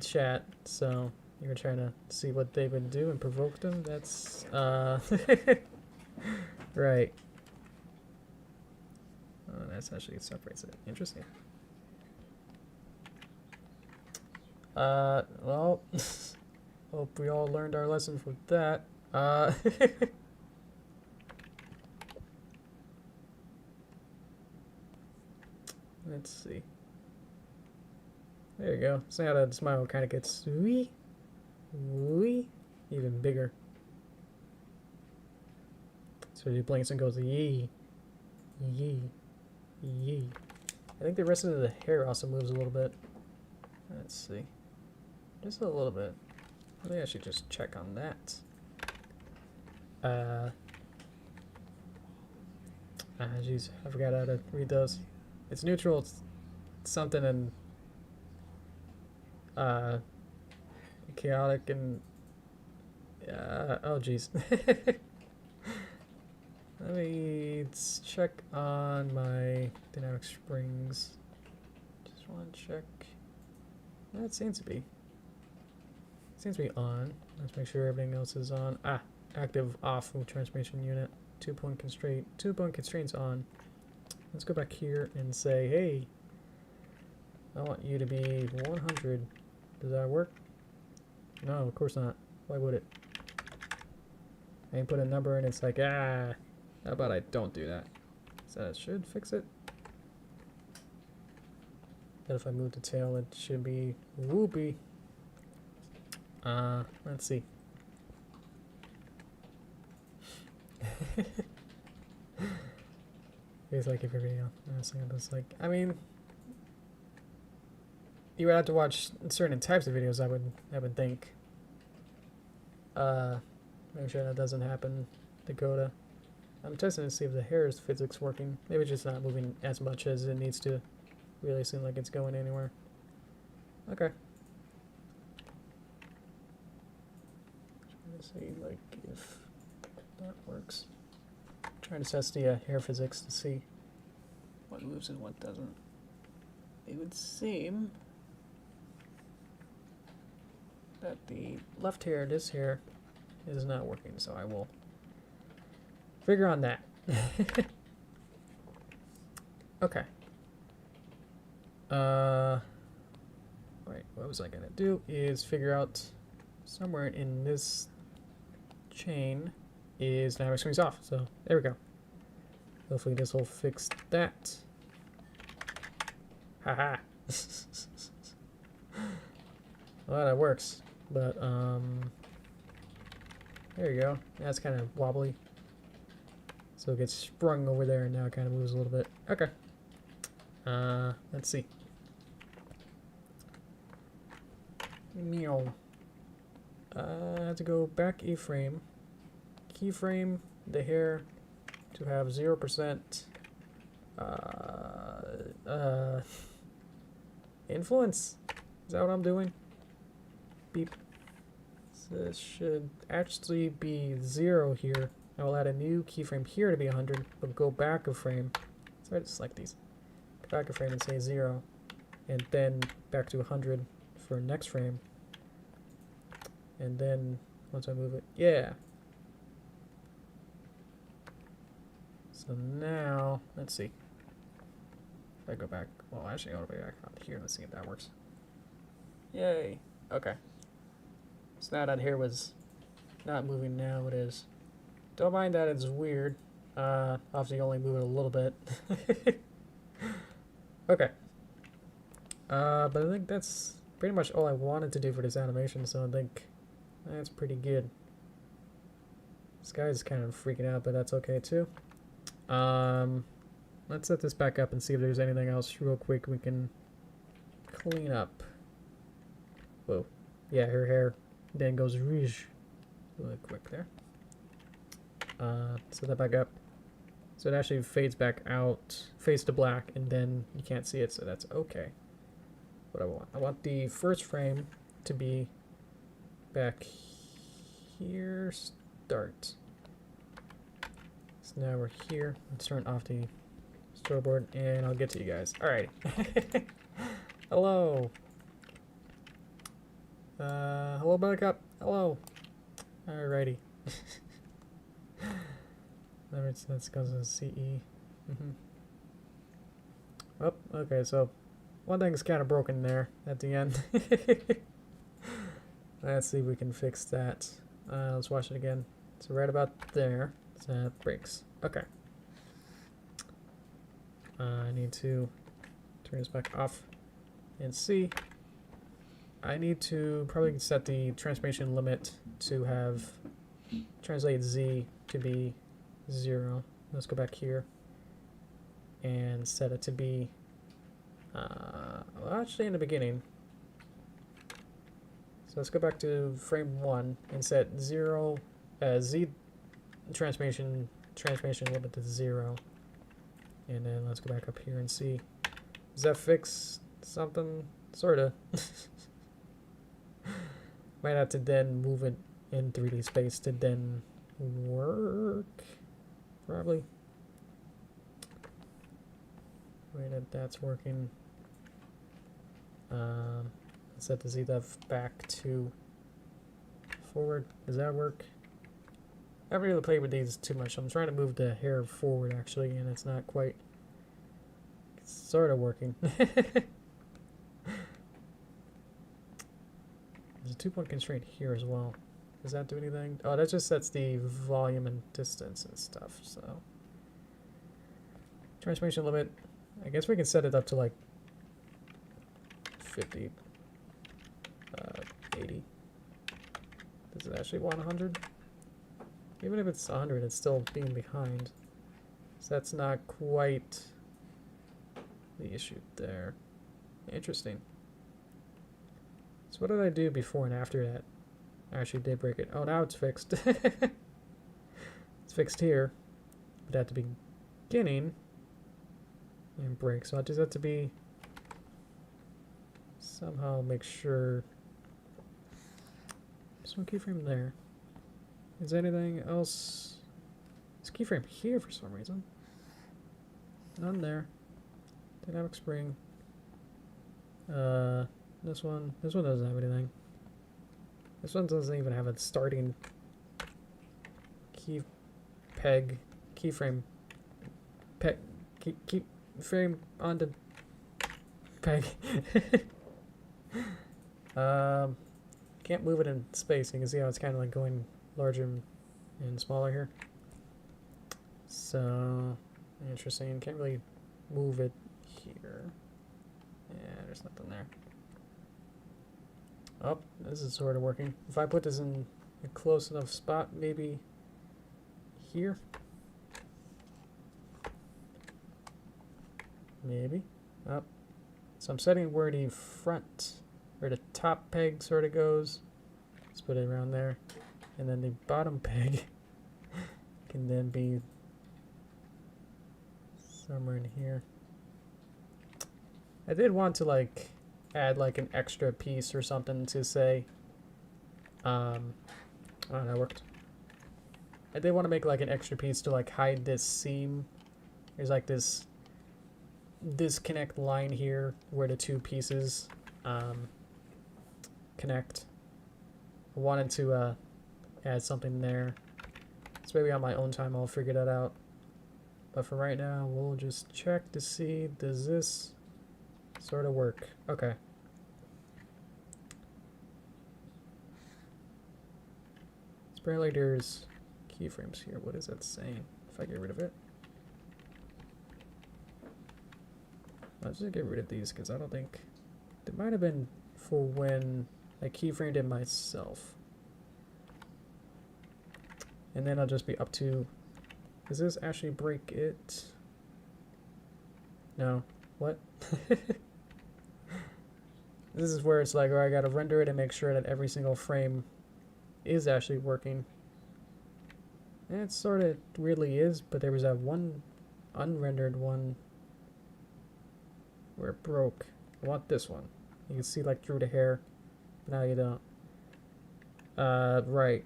Speaker 1: chat, so you were trying to see what they would do and provoke them. That's right. Oh, that's actually separates it. Interesting. Well, hope we all learned our lesson from that. Let's see. There you go. See how that smile kind of gets wee, even bigger. So he blinks and goes yee, yee, yee. I think the rest of the hair also moves a little bit. Let's see. Just a little bit. Maybe I should just check on that. Jeez, I forgot how to read those. It's neutral, it's something, and chaotic, and oh jeez. Let me check on my dynamic springs. Just want to check. That seems to be on. Let's make sure everything else is on. Active off with transformation unit. 2-point constraint. 2-point constraints on. Let's go back here and say, hey, I want you to be 100. Does that work? No, of course not. Why would it? I can put a number and it's like, how about I don't do that? So that should fix it. But if I move the tail, it should be whoopee. Let's see. It's like if your video. It's like, I mean, you would have to watch certain types of videos. I would think. Make sure that doesn't happen, Dakota. I'm testing to see if the hair physics working. Maybe it's just not moving as much as it needs to. Really seem like it's going anywhere. Okay. Trying to see like if that works. Trying to test the hair physics to see what moves and what doesn't. It would seem that the left hair, this hair, is not working, so I will figure on that. Okay. Right, what was I gonna do is figure out somewhere in this chain is dynamic swings off, so there we go. Hopefully this will fix that. Haha. Well, that works, but there you go. That's kind of wobbly. So it gets sprung over there and now it kind of moves a little bit. Okay. Let's see. Meow. I have to go back a frame. Keyframe the hair to have 0% influence. Is that what I'm doing? Beep. So this should actually be 0 here. I will add a new keyframe here to be 100, but go back a frame. So I just select these. Go back a frame and say 0, and then back to 100 for next frame. And then once I move it, yeah. So now, let's see. If I go back, well, actually, I'll go back on here. Let's see if that works. Yay. Okay. So now that hair was not moving, now it is. Don't mind that it's weird. Obviously, only move it a little bit. Okay. But I think that's pretty much all I wanted to do for this animation, so I think that's pretty good. This guy's kind of freaking out, but that's okay too. Let's set this back up and see if there's anything else real quick we can clean up. Whoa. Yeah, her hair then goes rouge really quick there. Set that back up. So it actually fades back out, fades to black, and then you can't see it, so that's okay. What I want the first frame to be back here, start. So now we're here. Let's turn off the storyboard and I'll get to you guys. Alright. Hello. Hello, Buttercup. Hello. Alrighty. That's because of CE. Oh, okay, so one thing's kind of broken there at the end. Let's see if we can fix that. Let's watch it again. So right about there, so that breaks. Okay. I need to turn this back off and see. I need to probably set the transformation limit to have translate Z to be 0. Let's go back here and set it to be well, actually in the beginning. So let's go back to frame 1 and set 0 Z transformation limit to 0. And then let's go back up here and see. Does that fix something? Sorta. Might have to then move it in 3D space to then work. Probably. Wait, that's working. Set the Z def back to forward. Does that work? I haven't really played with these too much. I'm trying to move the hair forward actually, and it's not quite. It's sort of working. There's a 2-point constraint here as well. Does that do anything? Oh, that just sets the volume and distance and stuff, so. Transformation limit. I guess we can set it up to like 50. 80. Does it actually want 100? Even if it's 100, it's still being behind. So that's not quite the issue there. Interesting. So what did I do before and after that? I actually did break it. Oh, now it's fixed. It's fixed here. But at the beginning, and break. So I just have to be somehow make sure. There's no keyframe there. Is there anything else? There's keyframe here for some reason. None there. Dynamic spring. This one doesn't have anything. This one doesn't even have a starting keyframe frame onto peg. Can't move it in space. You can see how it's kind of like going larger and smaller here. So interesting. Can't really move it here. Yeah, there's nothing there. Oh, this is sort of working. If I put this in a close enough spot, maybe here. Maybe. Up. So I'm setting where the front, where the top peg sort of goes. Let's put it around there. And then the bottom peg can then be somewhere in here. I did want to like add like an extra piece or something to say, oh, that worked. I did want to make like an extra piece to like hide this seam. There's like this disconnect line here where the two pieces connect. I wanted to add something there. So maybe on my own time I'll figure that out. But for right now, we'll just check to see, does this sort of work? Okay. Apparently there's keyframes here. What is that saying? If I get rid of it. I'll just get rid of these because I don't think... It might have been for when I keyframed it myself. And then I'll just be up to... Does this actually break it? No. What? This is where it's like, oh, I gotta render it and make sure that every single frame is actually working. And it sort of weirdly is, but there was that one unrendered one where it broke. I want this one. You can see like through the hair. Now you don't. Right.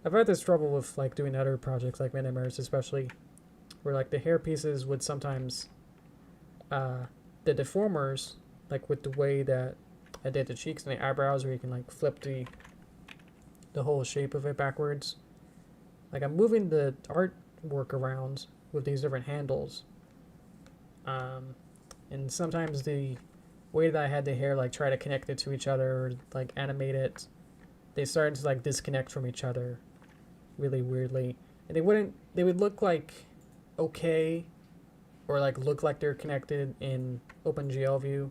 Speaker 1: I've had this trouble with like doing other projects like Minimers, especially where like the hair pieces would sometimes the deformers, like with the way that I did the cheeks and the eyebrows, where you can like flip the whole shape of it backwards. Like I'm moving the artwork around with these different handles. And sometimes the way that I had the hair like try to connect it to each other or like animate it, they started to like disconnect from each other really weirdly. And they would look like okay, or like look like they're connected in OpenGL view,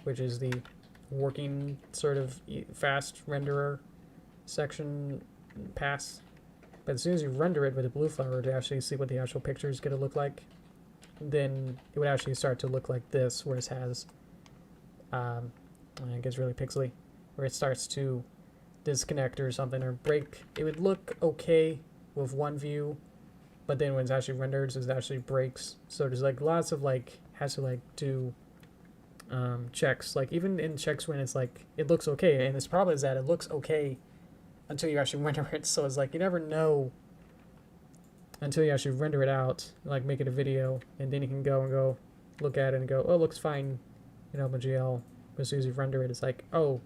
Speaker 1: which is the working sort of fast renderer section pass. But as soon as you render it with a blue flower to actually see what the actual picture is going to look like, then it would actually start to look like this, where it has, it gets really pixely, where it starts to disconnect or something or break. It would look okay with one view, but then when it's actually rendered, it actually breaks. So there's like lots of like, has to like do checks, like even in checks when it's like, it looks okay, and this problem is that it looks okay until you actually render it. So it's like, you never know until you actually render it out, like make it a video, and then you can go look at it and go, oh, it looks fine in OpenGL. But as soon as you render it, it's like, oh,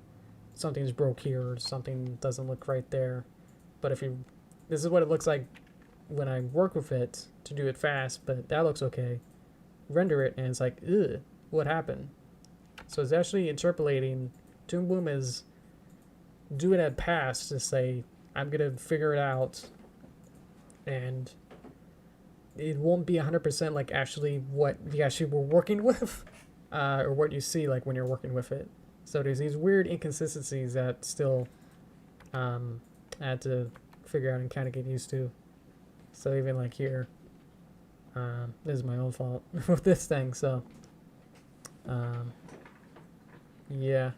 Speaker 1: something's broke here, or something doesn't look right there. But if you, this is what it looks like when I work with it to do it fast, but that looks okay. Render it, and it's like, ugh, what happened? So it's actually interpolating. Toon Bloom is doing a pass to say, I'm gonna figure it out, and it won't be 100% like actually what you actually were working with, or what you see like when you're working with it. So there's these weird inconsistencies that still I had to figure out and kind of get used to. So even like here, this is my own fault with this thing. So yeah.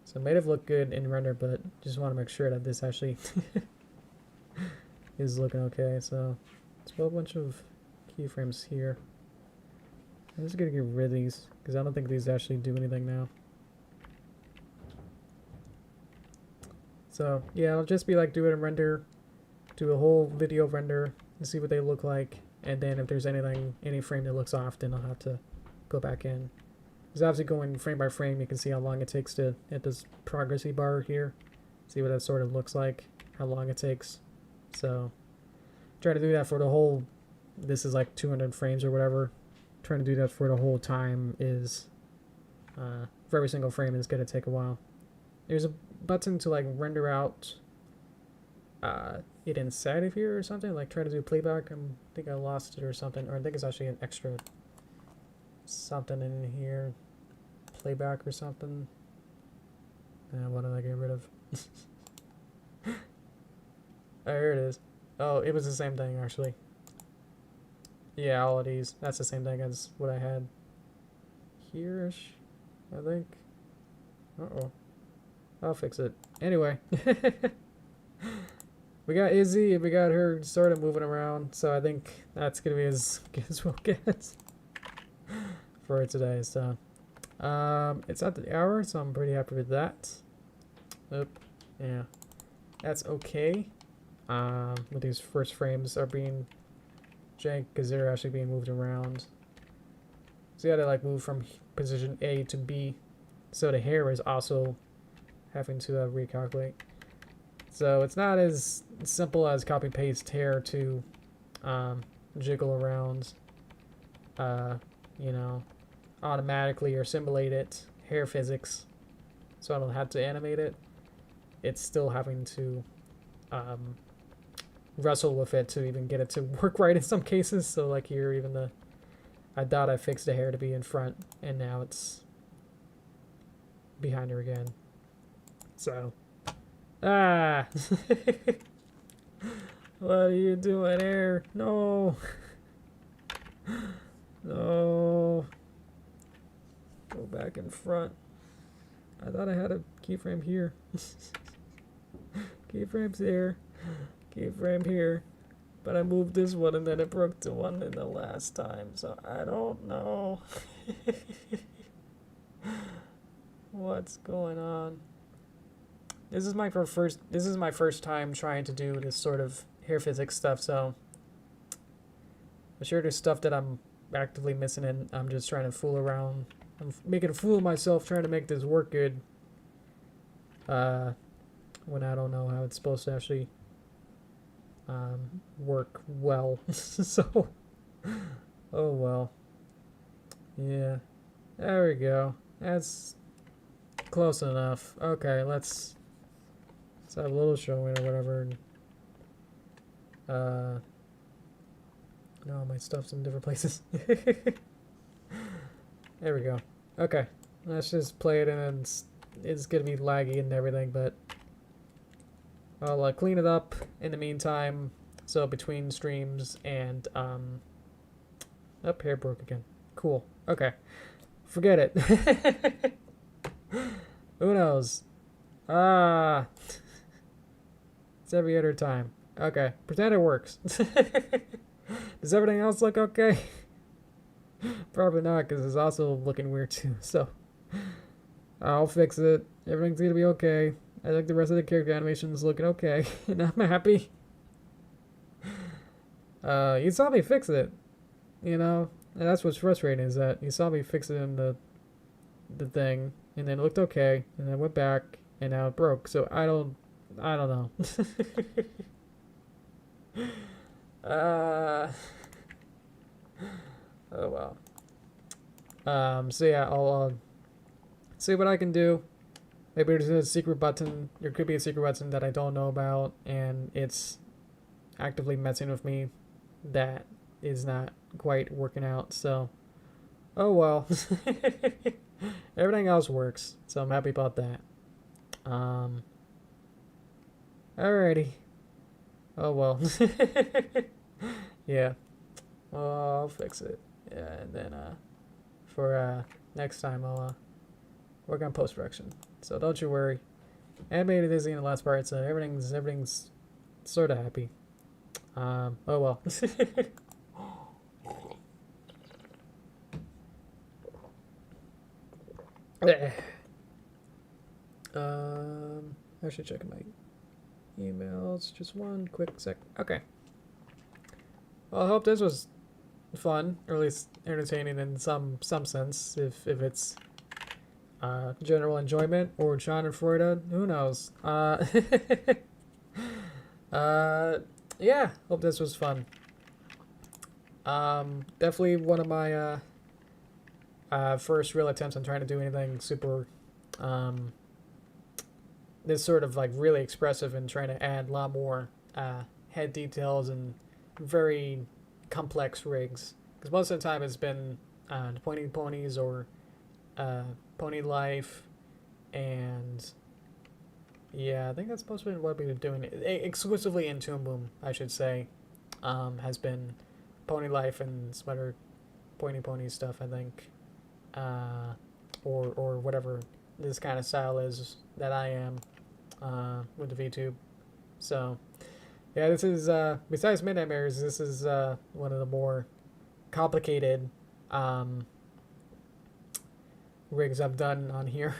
Speaker 1: So it made it look good in render, but just want to make sure that this actually is looking okay. So let's put a bunch of keyframes here. I'm just gonna get rid of these because I don't think these actually do anything now. So yeah, I'll just be like do it in render, do a whole video render and see what they look like, and then if there's any frame that looks off, then I'll have to go back in. Because obviously going frame by frame, you can see how long it takes to hit this progressy bar here. See what that sort of looks like, how long it takes. So try to do that for the whole, this is like 200 frames or whatever. Trying to do that for the whole time is, for every single frame is going to take a while. There's a button to like render out it inside of here or something, like try to do playback. I think I lost it or something, or I think it's actually an extra something in here, playback or something. What did I get rid of? Oh, here it is. Oh, it was the same thing actually. Yeah, all of these. That's the same thing as what I had here-ish, I think. Uh-oh. I'll fix it. Anyway. We got Izzy and we got her sort of moving around, so I think that's going to be as good as we'll get for today. So, it's at the hour, so I'm pretty happy with that. Oop. Yeah. That's okay. With these first frames are being jank because they're actually being moved around. So you gotta like move from position A to B. So the hair is also having to recalculate. So it's not as simple as copy paste hair to jiggle around, you know, automatically or simulate it, hair physics, so I don't have to animate it. It's still having to wrestle with it to even get it to work right in some cases. So like here, even I thought I fixed the hair to be in front, and now it's behind her again. So, what are you doing here? No. No. Go back in front. I thought I had a keyframe here. Keyframe's here. Keyframe here. But I moved this one and then it broke the one in the last time, so I don't know. What's going on? This is my first time trying to do this sort of hair physics stuff, so I'm sure there's stuff that I'm actively missing and I'm just trying to fool around. I'm making a fool of myself trying to make this work good. When I don't know how it's supposed to actually work well. So, oh well. Yeah, there we go. That's close enough. Okay, let's have a little showing or whatever. No, my stuff's in different places. There we go. Okay, let's just play it, and it's gonna be laggy and everything, but I'll clean it up in the meantime. So between streams and hair broke again. Cool. Okay, forget it. Who knows? It's every other time. Okay, pretend it works. Does everything else look okay? Probably not, because it's also looking weird too. So I'll fix it. Everything's gonna be okay. I think the rest of the character animation is looking okay, and I'm happy. You saw me fix it, you know, and that's what's frustrating, is that you saw me fix it in the thing, and then it looked okay, and then went back, and now it broke. So I don't know. Oh well. So yeah, I'll see what I can do. Maybe there's a secret button. There could be a secret button that I don't know about, and it's actively messing with me. That is not quite working out. So, oh well. Everything else works, so I'm happy about that. Alrighty. Oh well. Yeah. I'll fix it. Yeah, and then for next time I'll work on post production. So don't you worry. Animated isn't the last part, so everything's sort of happy. Oh well. I should check my emails. Just one quick sec. Okay. Well, I hope this was fun, or at least entertaining in some sense. If it's general enjoyment or Schadenfreude, who knows? Yeah. Hope this was fun. Definitely one of my first real attempts on trying to do anything super this sort of like really expressive and trying to add a lot more head details and very complex rigs. Because most of the time it's been pointing ponies or pony life, and yeah, I think that's mostly what we've been doing exclusively in Toon Boom, I should say. Has been pony life and some other pointy pony stuff, I think, or whatever this kind of style is that I am with the VTube. So yeah, this is besides Midnight Mirrors, this is one of the more complicated rigs I've done on here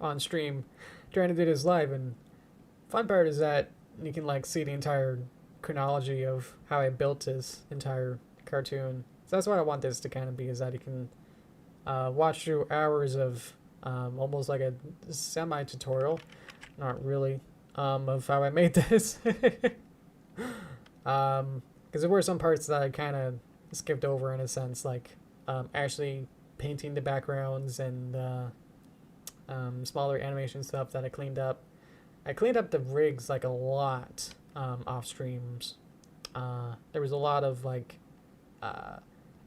Speaker 1: on stream, trying to do this live. And fun part is that you can like see the entire chronology of how I built this entire cartoon. So that's what I want this to kind of be, is that you can watch through hours of almost like a semi-tutorial, not really, of how I made this. Because there were some parts that I kind of skipped over in a sense, like actually painting the backgrounds and smaller animation stuff that I cleaned up. I cleaned up the rigs like a lot off streams. There was a lot of like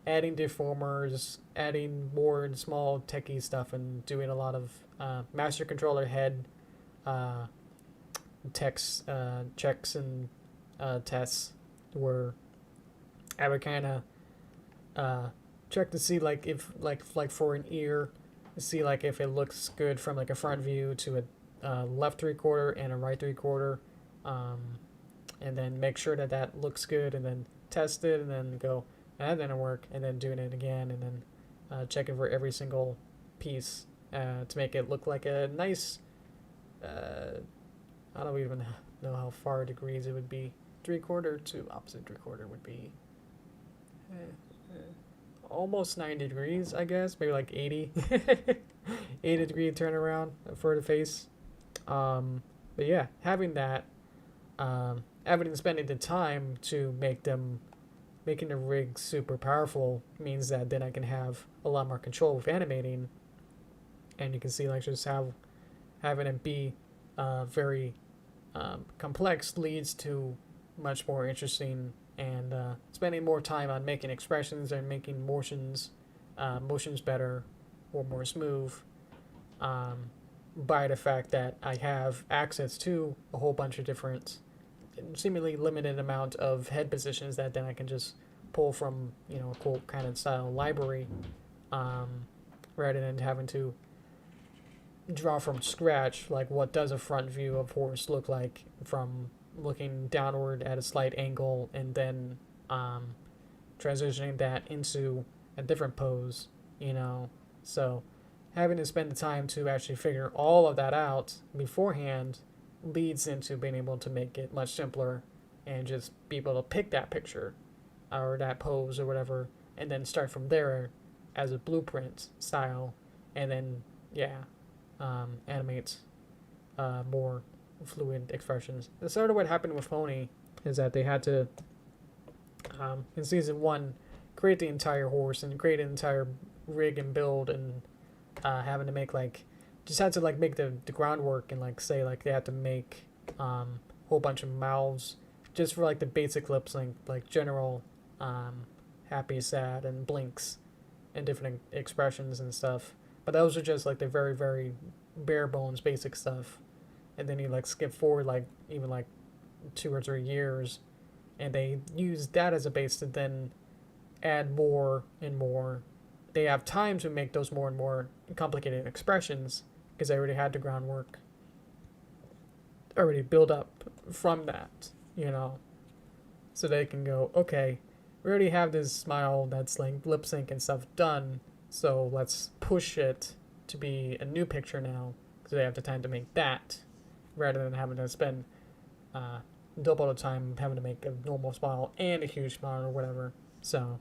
Speaker 1: adding deformers, adding more small techie stuff, and doing a lot of master controller head text checks and tests, where I would kind of check to see like if like for an ear, see like if it looks good from like a front view to a left 3/4 and a right 3/4, and then make sure that that looks good, and then test it, and then go that didn't work, and then doing it again, and then checking for every single piece to make it look like a nice I don't even know how far degrees it would be. 3/4 to opposite 3/4 would be almost 90 degrees, I guess. Maybe like 80. 80-degree turnaround for the face. But yeah, having that, having spending the time to making the rig super powerful means that then I can have a lot more control with animating. And you can see like just how having it be very complex leads to much more interesting, and spending more time on making expressions and making motions better or more smooth, by the fact that I have access to a whole bunch of different seemingly limited amount of head positions that then I can just pull from, a cool kind of style library, rather than having to draw from scratch, like what does a front view of horse look like from looking downward at a slight angle, and then transitioning that into a different pose, So having to spend the time to actually figure all of that out beforehand leads into being able to make it much simpler and just be able to pick that picture or that pose or whatever, and then start from there as a blueprint style, and then animate more fluid expressions. That's sort of what happened with Pony, is that they had to in season 1 create the entire horse and create an entire rig and build, and having to make just had to make the groundwork, and say they had to make a whole bunch of mouths just for the basic lip sync, general happy, sad, and blinks and different expressions and stuff. But those are just the very, very bare bones basic stuff. And then you skip forward even 2 or 3 years and they use that as a base to then add more and more. They have time to make those more and more complicated expressions because they already had the groundwork already built up from that, you know. So they can go, okay, we already have this smile that's like lip sync and stuff done, so let's push it to be a new picture now because they have the time to make that rather than having to spend double the time having to make a normal smile and a huge smile or whatever. So,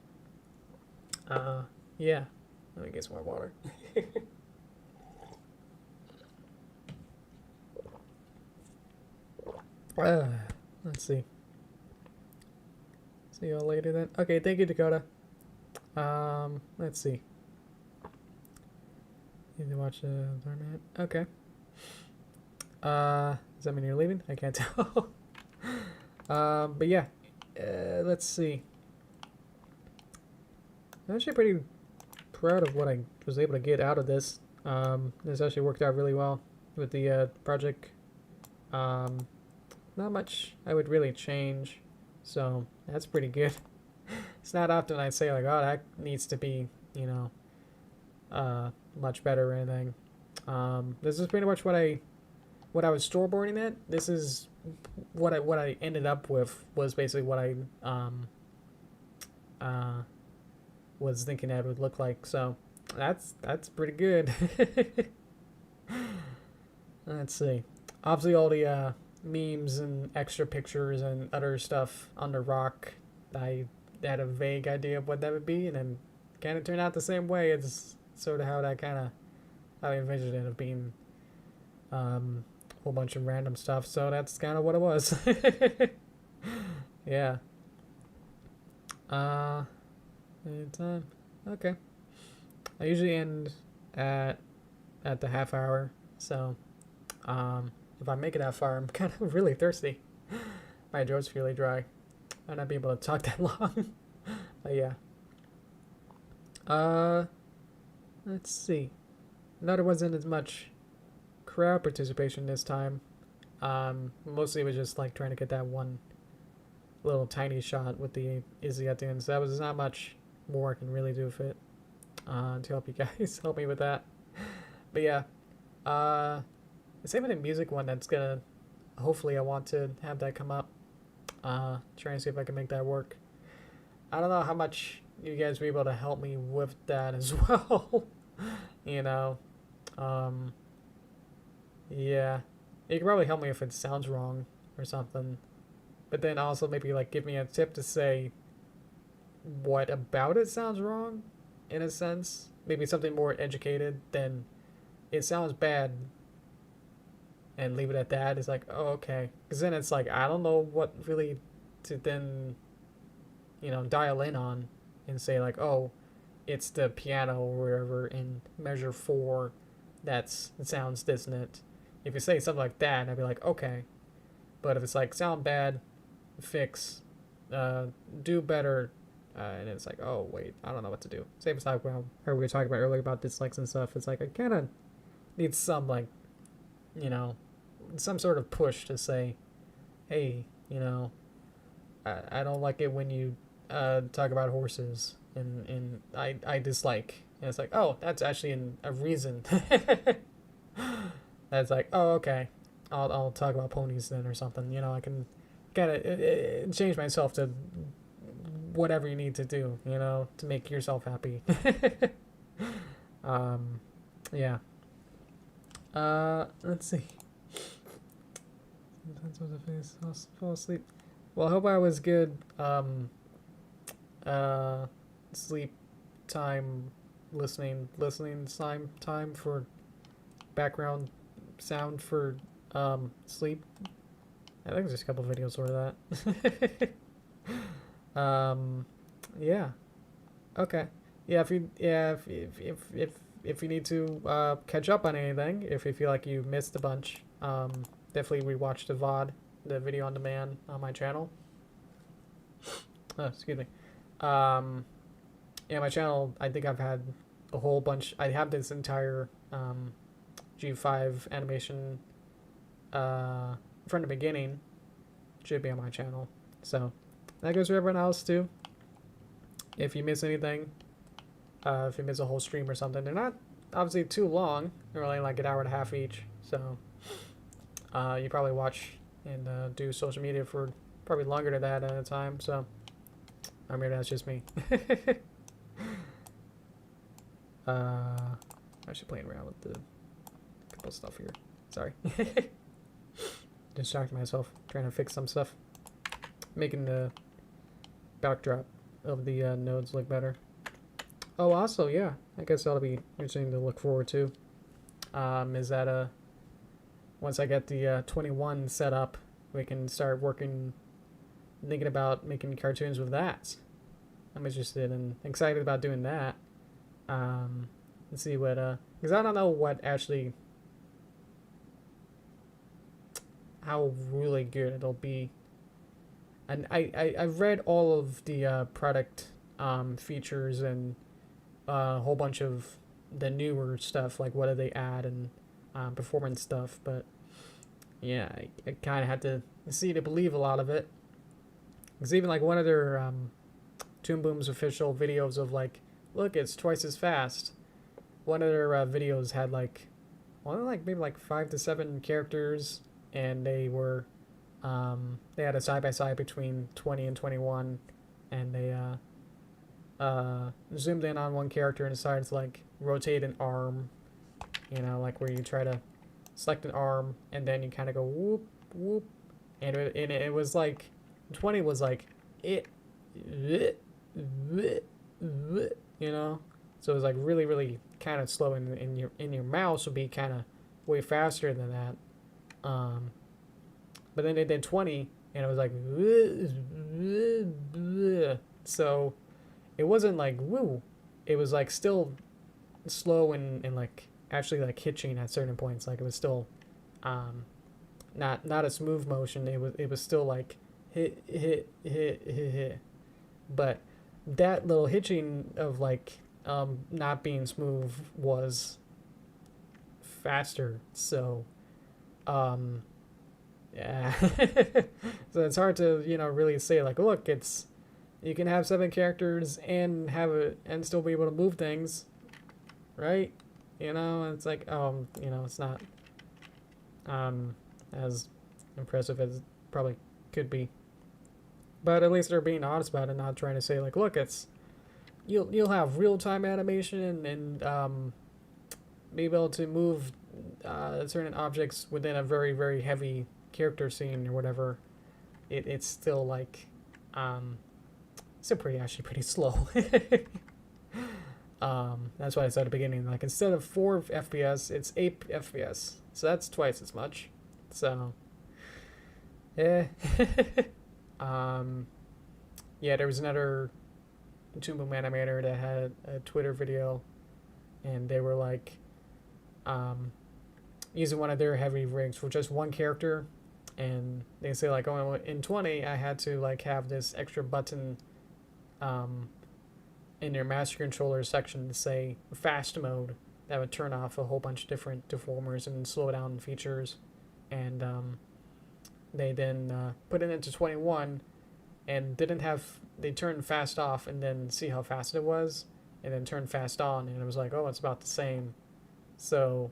Speaker 1: yeah. Let me get some more water. Let's see. See y'all later then. Okay, thank you, Dakota. Let's see. Need to watch the Dormant. Okay. Does that mean you're leaving? I can't tell. But yeah. Let's see. I'm actually pretty proud of what I was able to get out of this. This actually worked out really well with the project. Not much I would really change, so that's pretty good. It's not often I say like, oh, that needs to be, you know, much better or anything. This is pretty much what I was storyboarding it. This is what I ended up with was basically what I was thinking that would look like. So that's pretty good. Let's see. Obviously all the memes and extra pictures and other stuff on the rock, I had a vague idea of what that would be, and then kind of turned out the same way. It's sort of how I envisioned it, of being a whole bunch of random stuff. So that's kind of what it was. Yeah. Anytime. Okay. I usually end at the half hour, so if I make it that far, I'm kind of really thirsty. My throat's really dry. I'd not be able to talk that long. But yeah. Let's see. No, there wasn't as much crowd participation this time. Mostly it was just like trying to get that one little tiny shot with the Izzy at the end. So that was not much more I can really do with it. To help you guys help me with that. But yeah. Same with the music one that's gonna, hopefully I want to have that come up. Trying to see if I can make that work. I don't know how much you guys will be able to help me with that as well. You know. Yeah. You can probably help me if it sounds wrong or something. But then also maybe like give me a tip to say what about it sounds wrong, in a sense. Maybe something more educated than it sounds bad and leave it at that. It's like, oh, okay. Because then it's like, I don't know what really to then, you know, dial in on and say like, oh, it's the piano or wherever in measure 4 it sounds dissonant. If you say something like that, I'd be like, okay. But if it's like, sound bad, fix, do better, and it's like, oh, wait, I don't know what to do. Same as like how we were talking about earlier about dislikes and stuff. It's like, I kind of need some, like, you know, some sort of push to say, hey, you know, I don't like it when you talk about horses, and I dislike. And it's like, oh, that's actually a reason. That's like, oh, okay, I'll talk about ponies then or something. You know, I can kind of change myself to whatever you need to do, you know, to make yourself happy. Yeah. Let's see. Sometimes with the face, I'll fall asleep. Well, I hope I was good. Sleep time, listening time for background sound for sleep. I think there's a couple videos for that. Yeah. Okay. Yeah, if you need to catch up on anything, if you feel like you missed a bunch, definitely rewatch the VOD, the video on demand on my channel. Oh, excuse me. Yeah, my channel, I think I've had a whole bunch. I have this entire G5 animation from the beginning should be on my channel. So that goes for everyone else too. If you miss anything, if you miss a whole stream or something, they're not obviously too long. They're only like an hour and a half each. So you probably watch and do social media for probably longer than that at a time. So I mean, that's just me. Actually playing around with the couple stuff here. Sorry. Distracting myself trying to fix some stuff, making the backdrop of the nodes look better. Oh, also, yeah, I guess that'll be interesting to look forward to. Is that once I get the 21 set up, we can start thinking about making cartoons with that. I'm interested and excited about doing that. Let's see what because I don't know what actually how really good it'll be. And I've read all of the product features and a whole bunch of the newer stuff, like what do they add and performance stuff. But yeah, I kind of had to see to believe a lot of it. Because even like one of their Toon Boom's official videos of like, look, it's twice as fast. One of their videos had like, maybe like 5 to 7 characters, and they were they had a side-by-side between 20 and 21, and they zoomed in on one character and decided to like rotate an arm, you know, like where you try to select an arm and then you kind of go whoop whoop, and it was like 20 was like you know, so it was like really kind of slow, in your mouse would be kind of way faster than that. But then they did 20 and it was like so it wasn't like woo, it was like still slow and like actually like hitching at certain points. Like it was still not a smooth motion. It was still like hit. But that little hitching of like not being smooth was faster. So yeah. So it's hard to, you know, really say like, look, it's, you can have 7 characters and have it and still be able to move things, right? You know, it's like, you know, it's not as impressive as it probably could be. But at least they're being honest about it, not trying to say like, look, it's, you'll have real-time animation and be able to move certain objects within a very heavy character scene or whatever. It's still like still actually pretty slow. That's why I said at the beginning, like instead of 4 FPS, it's 8 FPS, so that's twice as much. So yeah. Yeah, there was another Toon Boom animator that had a Twitter video, and they were like using one of their heavy rigs for just one character, and they say like, oh, in 20 I had to like have this extra button in your master controller section to say fast mode that would turn off a whole bunch of different deformers and slow down features, and they then put it into 21 and they turned fast off and then see how fast it was, and then turned fast on and it was like, oh, it's about the same. So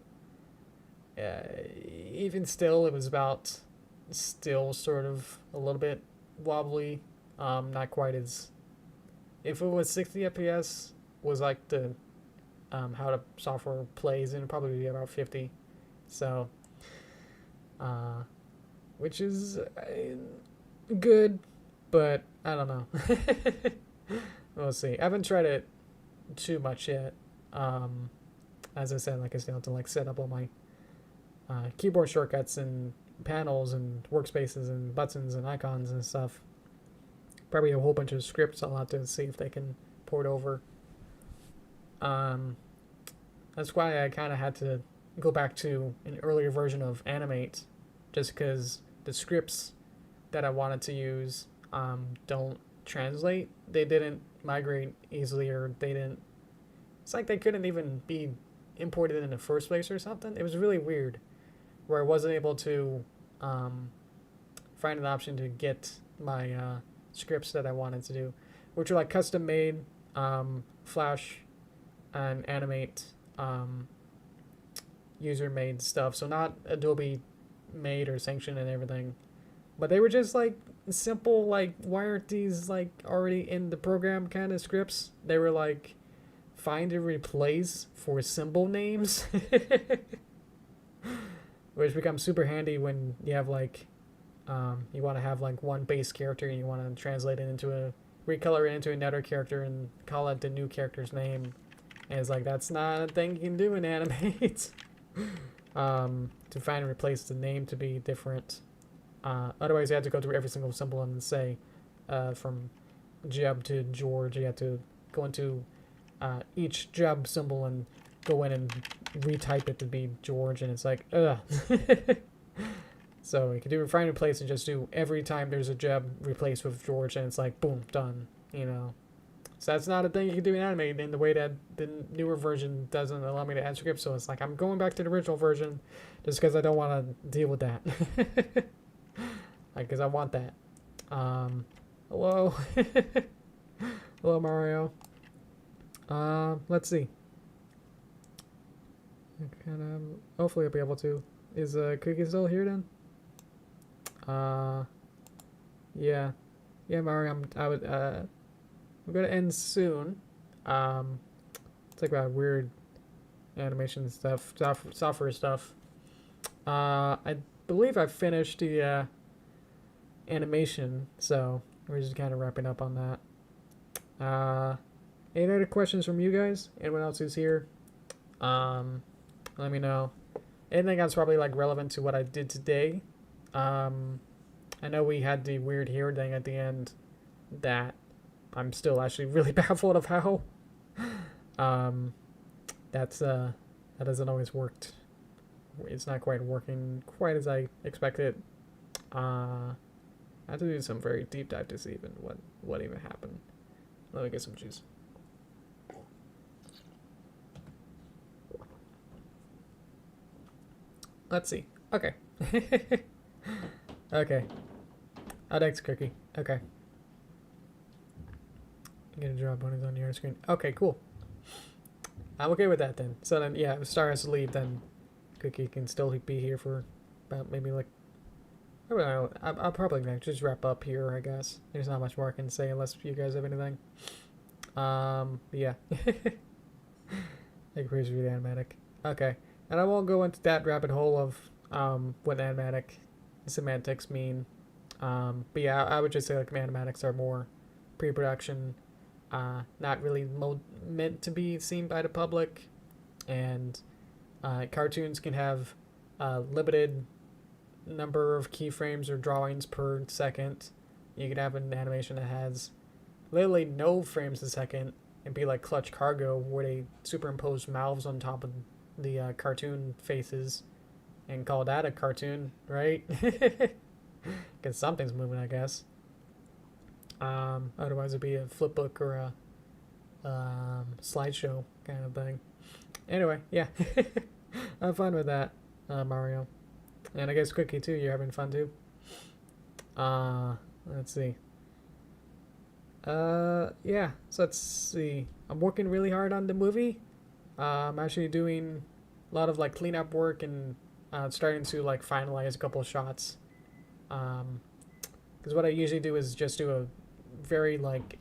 Speaker 1: even still, it was still sort of a little bit wobbly, not quite as, if it was 60 FPS was like the how the software plays, and it'd probably be about 50. So which is good, but I don't know. We'll see. I haven't tried it too much yet. As I said, like I still have to like set up all my keyboard shortcuts and panels and workspaces and buttons and icons and stuff. Probably a whole bunch of scripts I'll have to see if they can port over. That's why I kind of had to go back to an earlier version of Animate, just because the scripts that I wanted to use don't translate. They didn't migrate easily, or they didn't, it's like they couldn't even be imported in the first place or something. It was really weird, where I wasn't able to find an option to get my scripts that I wanted to do, which are like custom made, Flash and Animate, user made stuff. So not Adobe made or sanctioned and everything, but they were just like simple, like, why aren't these like already in the program kind of scripts? They were like find and replace for symbol names, which becomes super handy when you have like you want to have like one base character and you want to translate it into recolor it into another character and call it the new character's name. And it's like, that's not a thing you can do in Animate. To find and replace the name to be different. Otherwise, you have to go through every single symbol and say, from Jeb to George, you have to go into each Jeb symbol and go in and retype it to be George, and it's like, ugh. So you can do find and replace and just do every time there's a Jeb replaced with George, and it's like, boom, done, you know. So that's not a thing you can do in Animate in the way that the newer version doesn't allow me to add scripts. So it's like, I'm going back to the original version just because I don't want to deal with that. Like, because I want that. Hello. Hello, Mario. Let's see. Hopefully I'll be able to. Is Cookie still here then? Yeah. Yeah, Mario, I'm gonna end soon. It's like about weird animation stuff, software stuff. I believe I finished the animation, so we're just kind of wrapping up on that. Any other questions from you guys? Anyone else who's here? Let me know. Anything that's probably like relevant to what I did today. I know we had the weird hair thing at the end that I'm still actually really baffled of how. That hasn't always worked. It's not quite working quite as I expected. I have to do some very deep dive to see even what even happened. Let me get some juice. Let's see. Okay. Okay. Oh, thanks, Cookie. Okay. I'm gonna draw bunnies on your screen. Okay, cool. I'm okay with that then. So then, yeah, if Star has to leave, then Cookie can still be here for about maybe like... I'll probably just wrap up here, I guess. There's not much more I can say unless you guys have anything. Yeah. Like, please read Animatic. Okay. And I won't go into that rabbit hole of what Animatic semantics mean. But yeah, I would just say like Animatics are more pre-production, not really meant to be seen by the public, and cartoons can have limited number of keyframes or drawings per second. You can have an animation that has literally no frames a second and be like Clutch Cargo, where they superimpose mouths on top of the cartoon faces and call that a cartoon, right? Because something's moving, I guess. Otherwise it'd be a flip book or a slideshow kind of thing. Anyway, yeah. I'm fun with that, Mario. And I guess Cookie too, you're having fun too. Let's see. Yeah, so let's see. I'm working really hard on the movie. I'm actually doing a lot of like cleanup work and starting to like finalize a couple of shots. Because what I usually do is just do a very like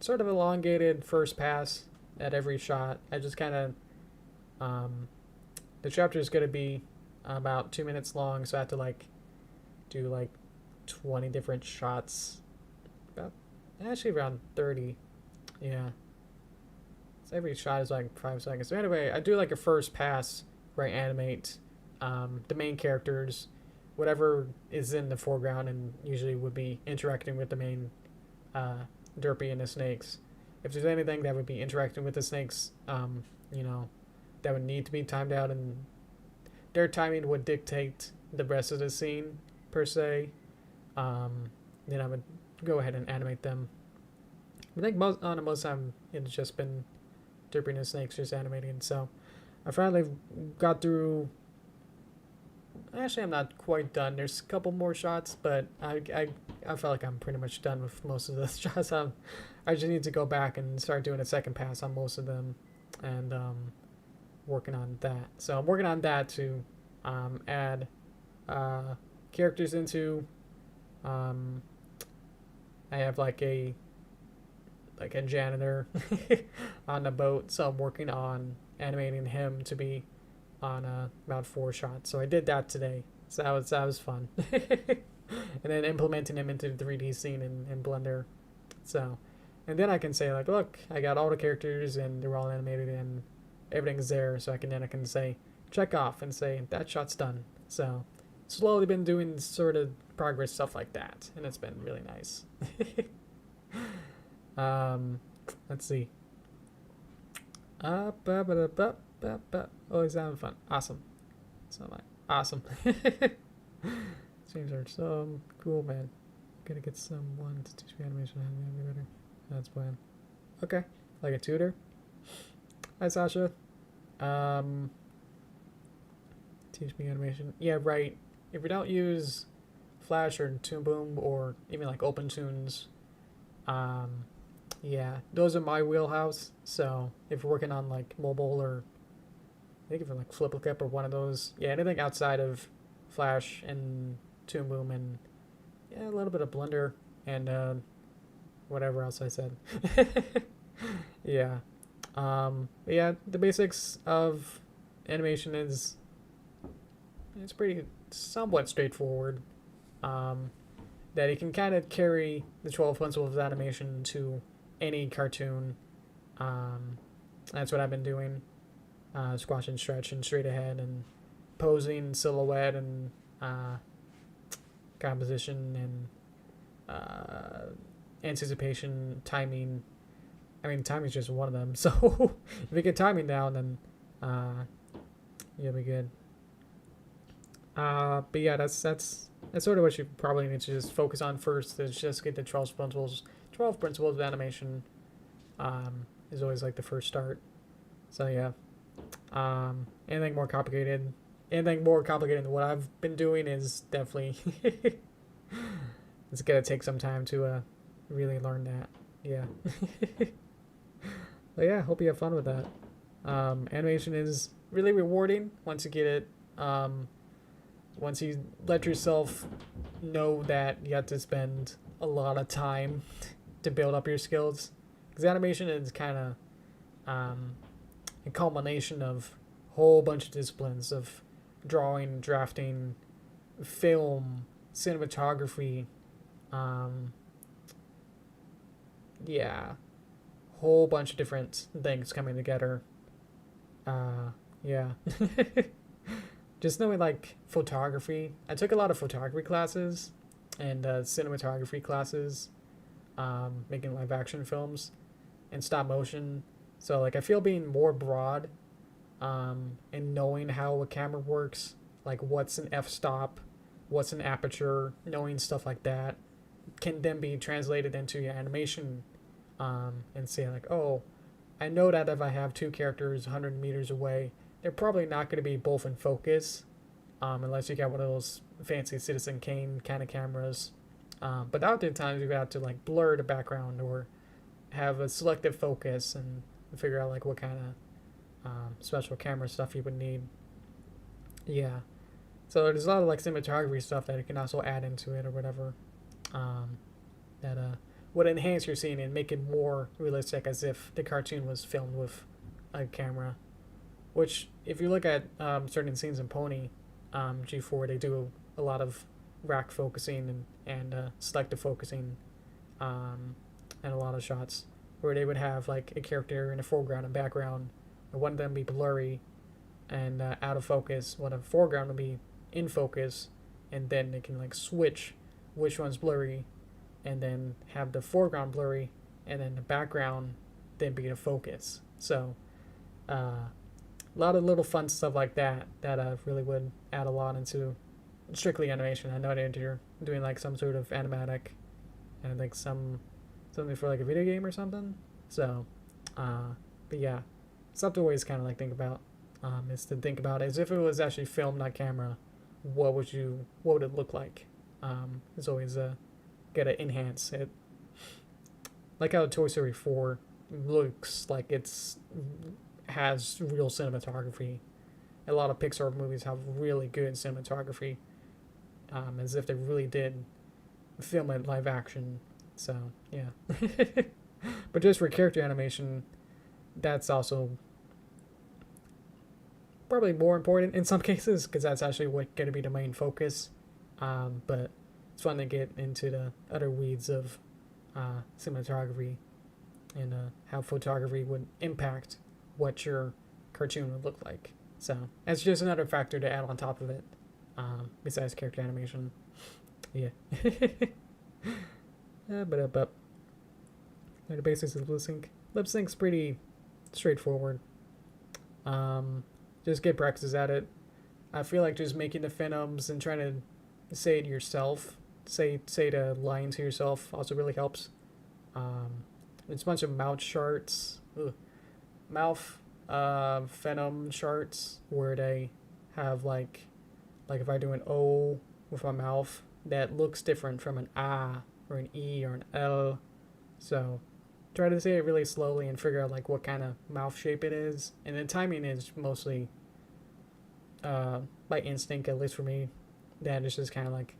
Speaker 1: sort of elongated first pass at every shot. I just kind of the chapter is going to be about 2 minutes long, so I have to like do like 20 different shots. Actually around 30. Yeah. So every shot is like 5 seconds. So anyway, I do like a first pass where I animate the main characters, whatever is in the foreground, and usually would be interacting with the main Derpy and the snakes. If there's anything that would be interacting with the snakes, you know, that would need to be timed out, and their timing would dictate the rest of the scene per se, then I would go ahead and animate them. I think most time it's just been Derpy and the snakes just animating. So I finally got through Actually, I'm not quite done. There's a couple more shots, but I felt like I'm pretty much done with most of the shots. I just need to go back and start doing a second pass on most of them, and working on that. So I'm working on that to add characters into. Um, I have like a janitor on the boat, so I'm working on animating him to be on about 4 shots. So I did that today. So that was fun. And then implementing him into the 3D scene in Blender. So, and then I can say like, look, I got all the characters and they're all animated and everything's there. So I can say check off and say that shot's done. So slowly been doing sort of progress stuff like that, and it's been really nice. Let's see. Oh, he's having fun. Awesome. So like, awesome. Streams are so cool, man. Gotta get someone to teach me animation and be better. That's plan. Okay. Like a tutor. Hi, Sasha. Teach me animation. Yeah, right. If you don't use Flash or Toon Boom or even like Open Tunes, yeah, those are my wheelhouse. So if you're working on like mobile or I think even like FlippleClip or one of those, yeah, anything outside of Flash and Toon Boom and yeah, a little bit of Blender and whatever else I said. Yeah. But yeah, the basics of animation is it's pretty somewhat straightforward. That you can kind of carry the 12 principles of animation to any cartoon. That's what I've been doing. Squash and stretch and straight ahead and posing, silhouette and composition and anticipation, timing. I mean, timing is just one of them. So if you get timing down, then you'll be good. But yeah, that's sort of what you probably need to just focus on first. Is just get the 12 principles. 12 principles of animation is always like the first start. So yeah, anything more complicated than what I've been doing is definitely it's gonna take some time to really learn that. Yeah. But yeah, hope you have fun with that. Animation is really rewarding once you get it. Once you let yourself know that you have to spend a lot of time to build up your skills, because animation is kind of a culmination of a whole bunch of disciplines of drawing, drafting, film, cinematography, yeah, whole bunch of different things coming together. Yeah. Just knowing like photography, I took a lot of photography classes and cinematography classes, making live action films and stop motion. So like I feel being more broad, and knowing how a camera works, like what's an f-stop, what's an aperture, knowing stuff like that, can then be translated into your animation, and say like, oh, I know that if I have 2 characters 100 meters away, they're probably not going to be both in focus, unless you got one of those fancy Citizen Kane kind of cameras. But oftentimes you have to like blur the background or have a selective focus and figure out like what kind of special camera stuff you would need. Yeah. So there's a lot of like cinematography stuff that you can also add into it or whatever, that would enhance your scene and make it more realistic, as if the cartoon was filmed with a camera. Which, if you look at certain scenes in Pony G4, they do a lot of rack focusing and selective focusing, and a lot of shots where they would have like a character in the foreground and background, and one of them be blurry and out of focus, one of the foreground would be in focus, and then they can like switch which one's blurry, and then have the foreground blurry, and then the background then be the focus. So a lot of little fun stuff like that really would add a lot into strictly animation. I know that you're doing like some sort of animatic and like something for like a video game or something. So but yeah, something to always kind of like think about, is to think about as if it was actually filmed on camera, what would it look like? It's always gotta enhance it. Like how Toy Story 4 looks like has real cinematography. A lot of Pixar movies have really good cinematography, as if they really did film it live action. So yeah. But just for character animation, that's also probably more important in some cases, because that's actually what going to be the main focus. But it's fun to get into the other weeds of cinematography and how photography would impact what your cartoon would look like. So that's just another factor to add on top of it, besides character animation. Yeah. But the basics of lip sync. Lip sync's pretty straightforward. Just get practice at it. I feel like just making the phantoms and trying to say it yourself, say the line to yourself, also really helps. It's a bunch of mouth charts, mouth phantom charts where they have like if I do an O with my mouth, that looks different from an A or an E or an L. So try to say it really slowly and figure out like what kind of mouth shape it is. And the timing is mostly by instinct, at least for me. That is just kind of like,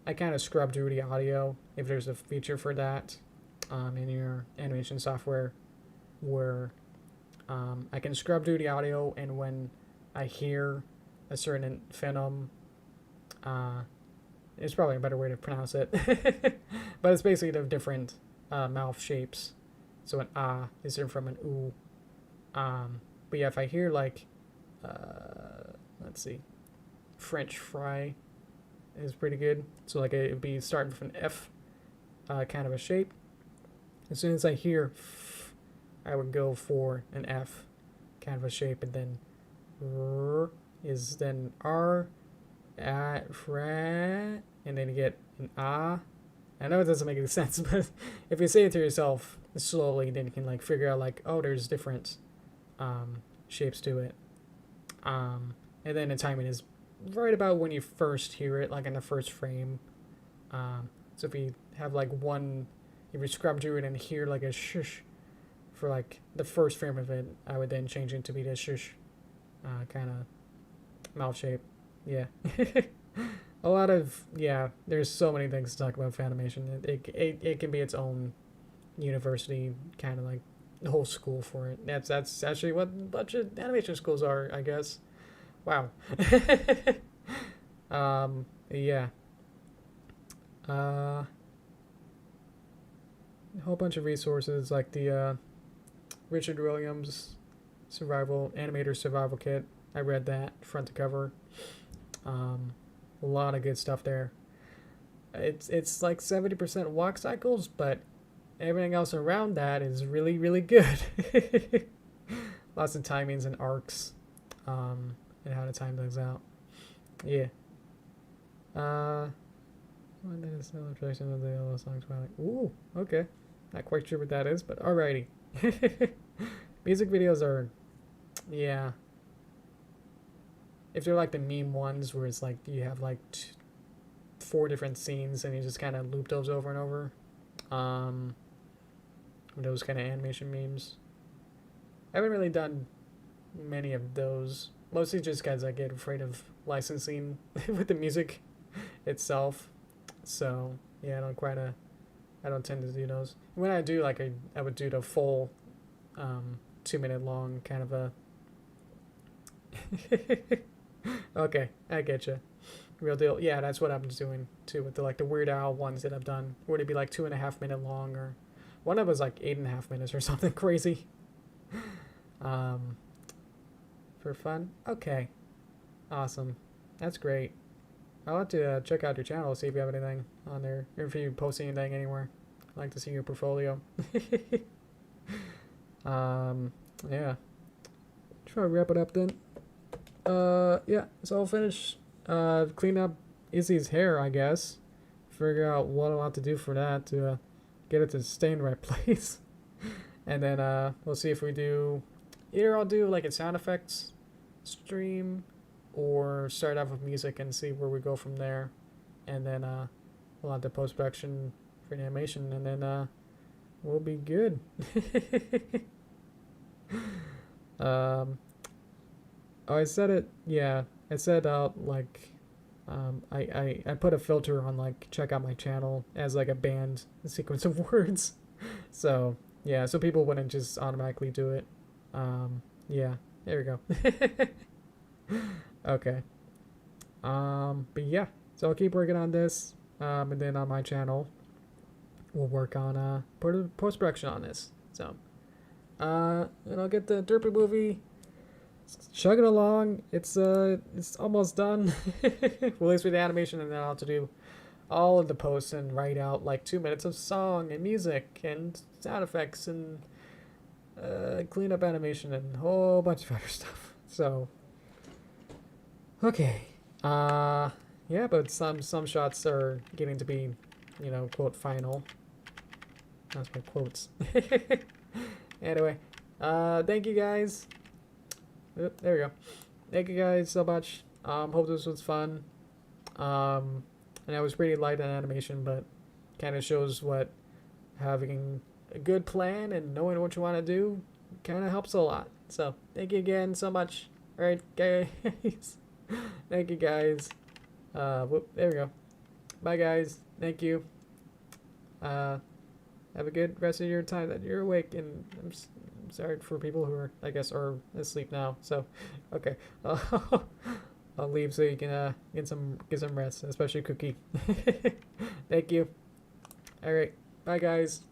Speaker 1: I kind of scrub through the audio if there's a feature for that in your animation software where I can scrub through the audio, and when I hear a certain phantom, it's probably a better way to pronounce it, but it's basically the different mouth shapes. So an ah is different from an oo. But yeah, if I hear like, let's see, French fry is pretty good. So like it would be starting with an F kind of a shape. As soon as I hear F, I would go for an F kind of a shape, and then R is then R, at fra, and then you get an ah. I know it doesn't make any sense, but if you say it to yourself slowly, then you can like figure out like, oh, there's different shapes to it. And then the timing is right about when you first hear it, like in the first frame. So if you have like if you scrub through it and hear like a shush for like the first frame of it, I would then change it to be the shush kind of mouth shape. Yeah. A lot of, there's so many things to talk about for animation. It can be its own university, kind of like the whole school for it. That's actually what a bunch of animation schools are, I guess. Wow. Yeah. A whole bunch of resources like the Richard Williams Animator Survival Kit. I read that front to cover. A lot of good stuff there. It's like 70% walk cycles, but everything else around that is really, really good. Lots of timings and arcs, and how to time those out. Yeah. What is the illustration of the yellow song Twilight? Ooh, okay. Not quite sure what that is, but alrighty. Music videos are, yeah. If they're like the meme ones where it's like you have like 4 different scenes and you just kind of loop those over and over. Those kind of animation memes. I haven't really done many of those. Mostly just because I get afraid of licensing with the music itself. So yeah, I don't tend to do those. When I do, like I would do the full 2-minute long kind of a okay, I get you. Real deal. Yeah, that's what I'm doing too with the Weird Al ones that I've done. Where it'd be like 2.5 minute long, or one of them was like 8.5 minutes or something crazy. For fun. Okay, awesome. That's great. I'll have to check out your channel, see if you have anything on there, or if you post anything anywhere. I'd like to see your portfolio. Yeah. Try to wrap it up then. Yeah, it's all finished. Clean up Izzy's hair, I guess. Figure out what I'll have to do for that to get it to stay in the right place. And then we'll see if we do, either I'll do like a sound effects stream, or start off with music and see where we go from there. And then we'll have the post-production for animation, and then we'll be good. Oh, I said it. Yeah, I said like I put a filter on like check out my channel as like a banned sequence of words. So yeah, so people wouldn't just automatically do it. Yeah, there we go. Okay. But yeah, so I'll keep working on this. And then on my channel, we'll work on post-production on this. So and I'll get the Derpy movie chugging along. It's almost done. Well, at least with the animation, and then I'll have to do all of the posts and write out like 2 minutes of song and music and sound effects and clean up animation and a whole bunch of other stuff. So okay, yeah, but some shots are getting to be, you know, quote final. That's my quotes. Anyway, thank you guys. Oop, there we go. Thank you guys so much. Hope this was fun. And I was pretty light on animation, but kind of shows what having a good plan and knowing what you want to do kind of helps a lot. So thank you again so much. All right, guys. Thank you guys. Whoop, there we go. Bye guys. Thank you. Have a good rest of your time that you're awake, and I'm sorry for people who are, I guess, are asleep now. So, okay, I'll leave so you can get some rest, especially Cookie. Thank you. All right, bye guys.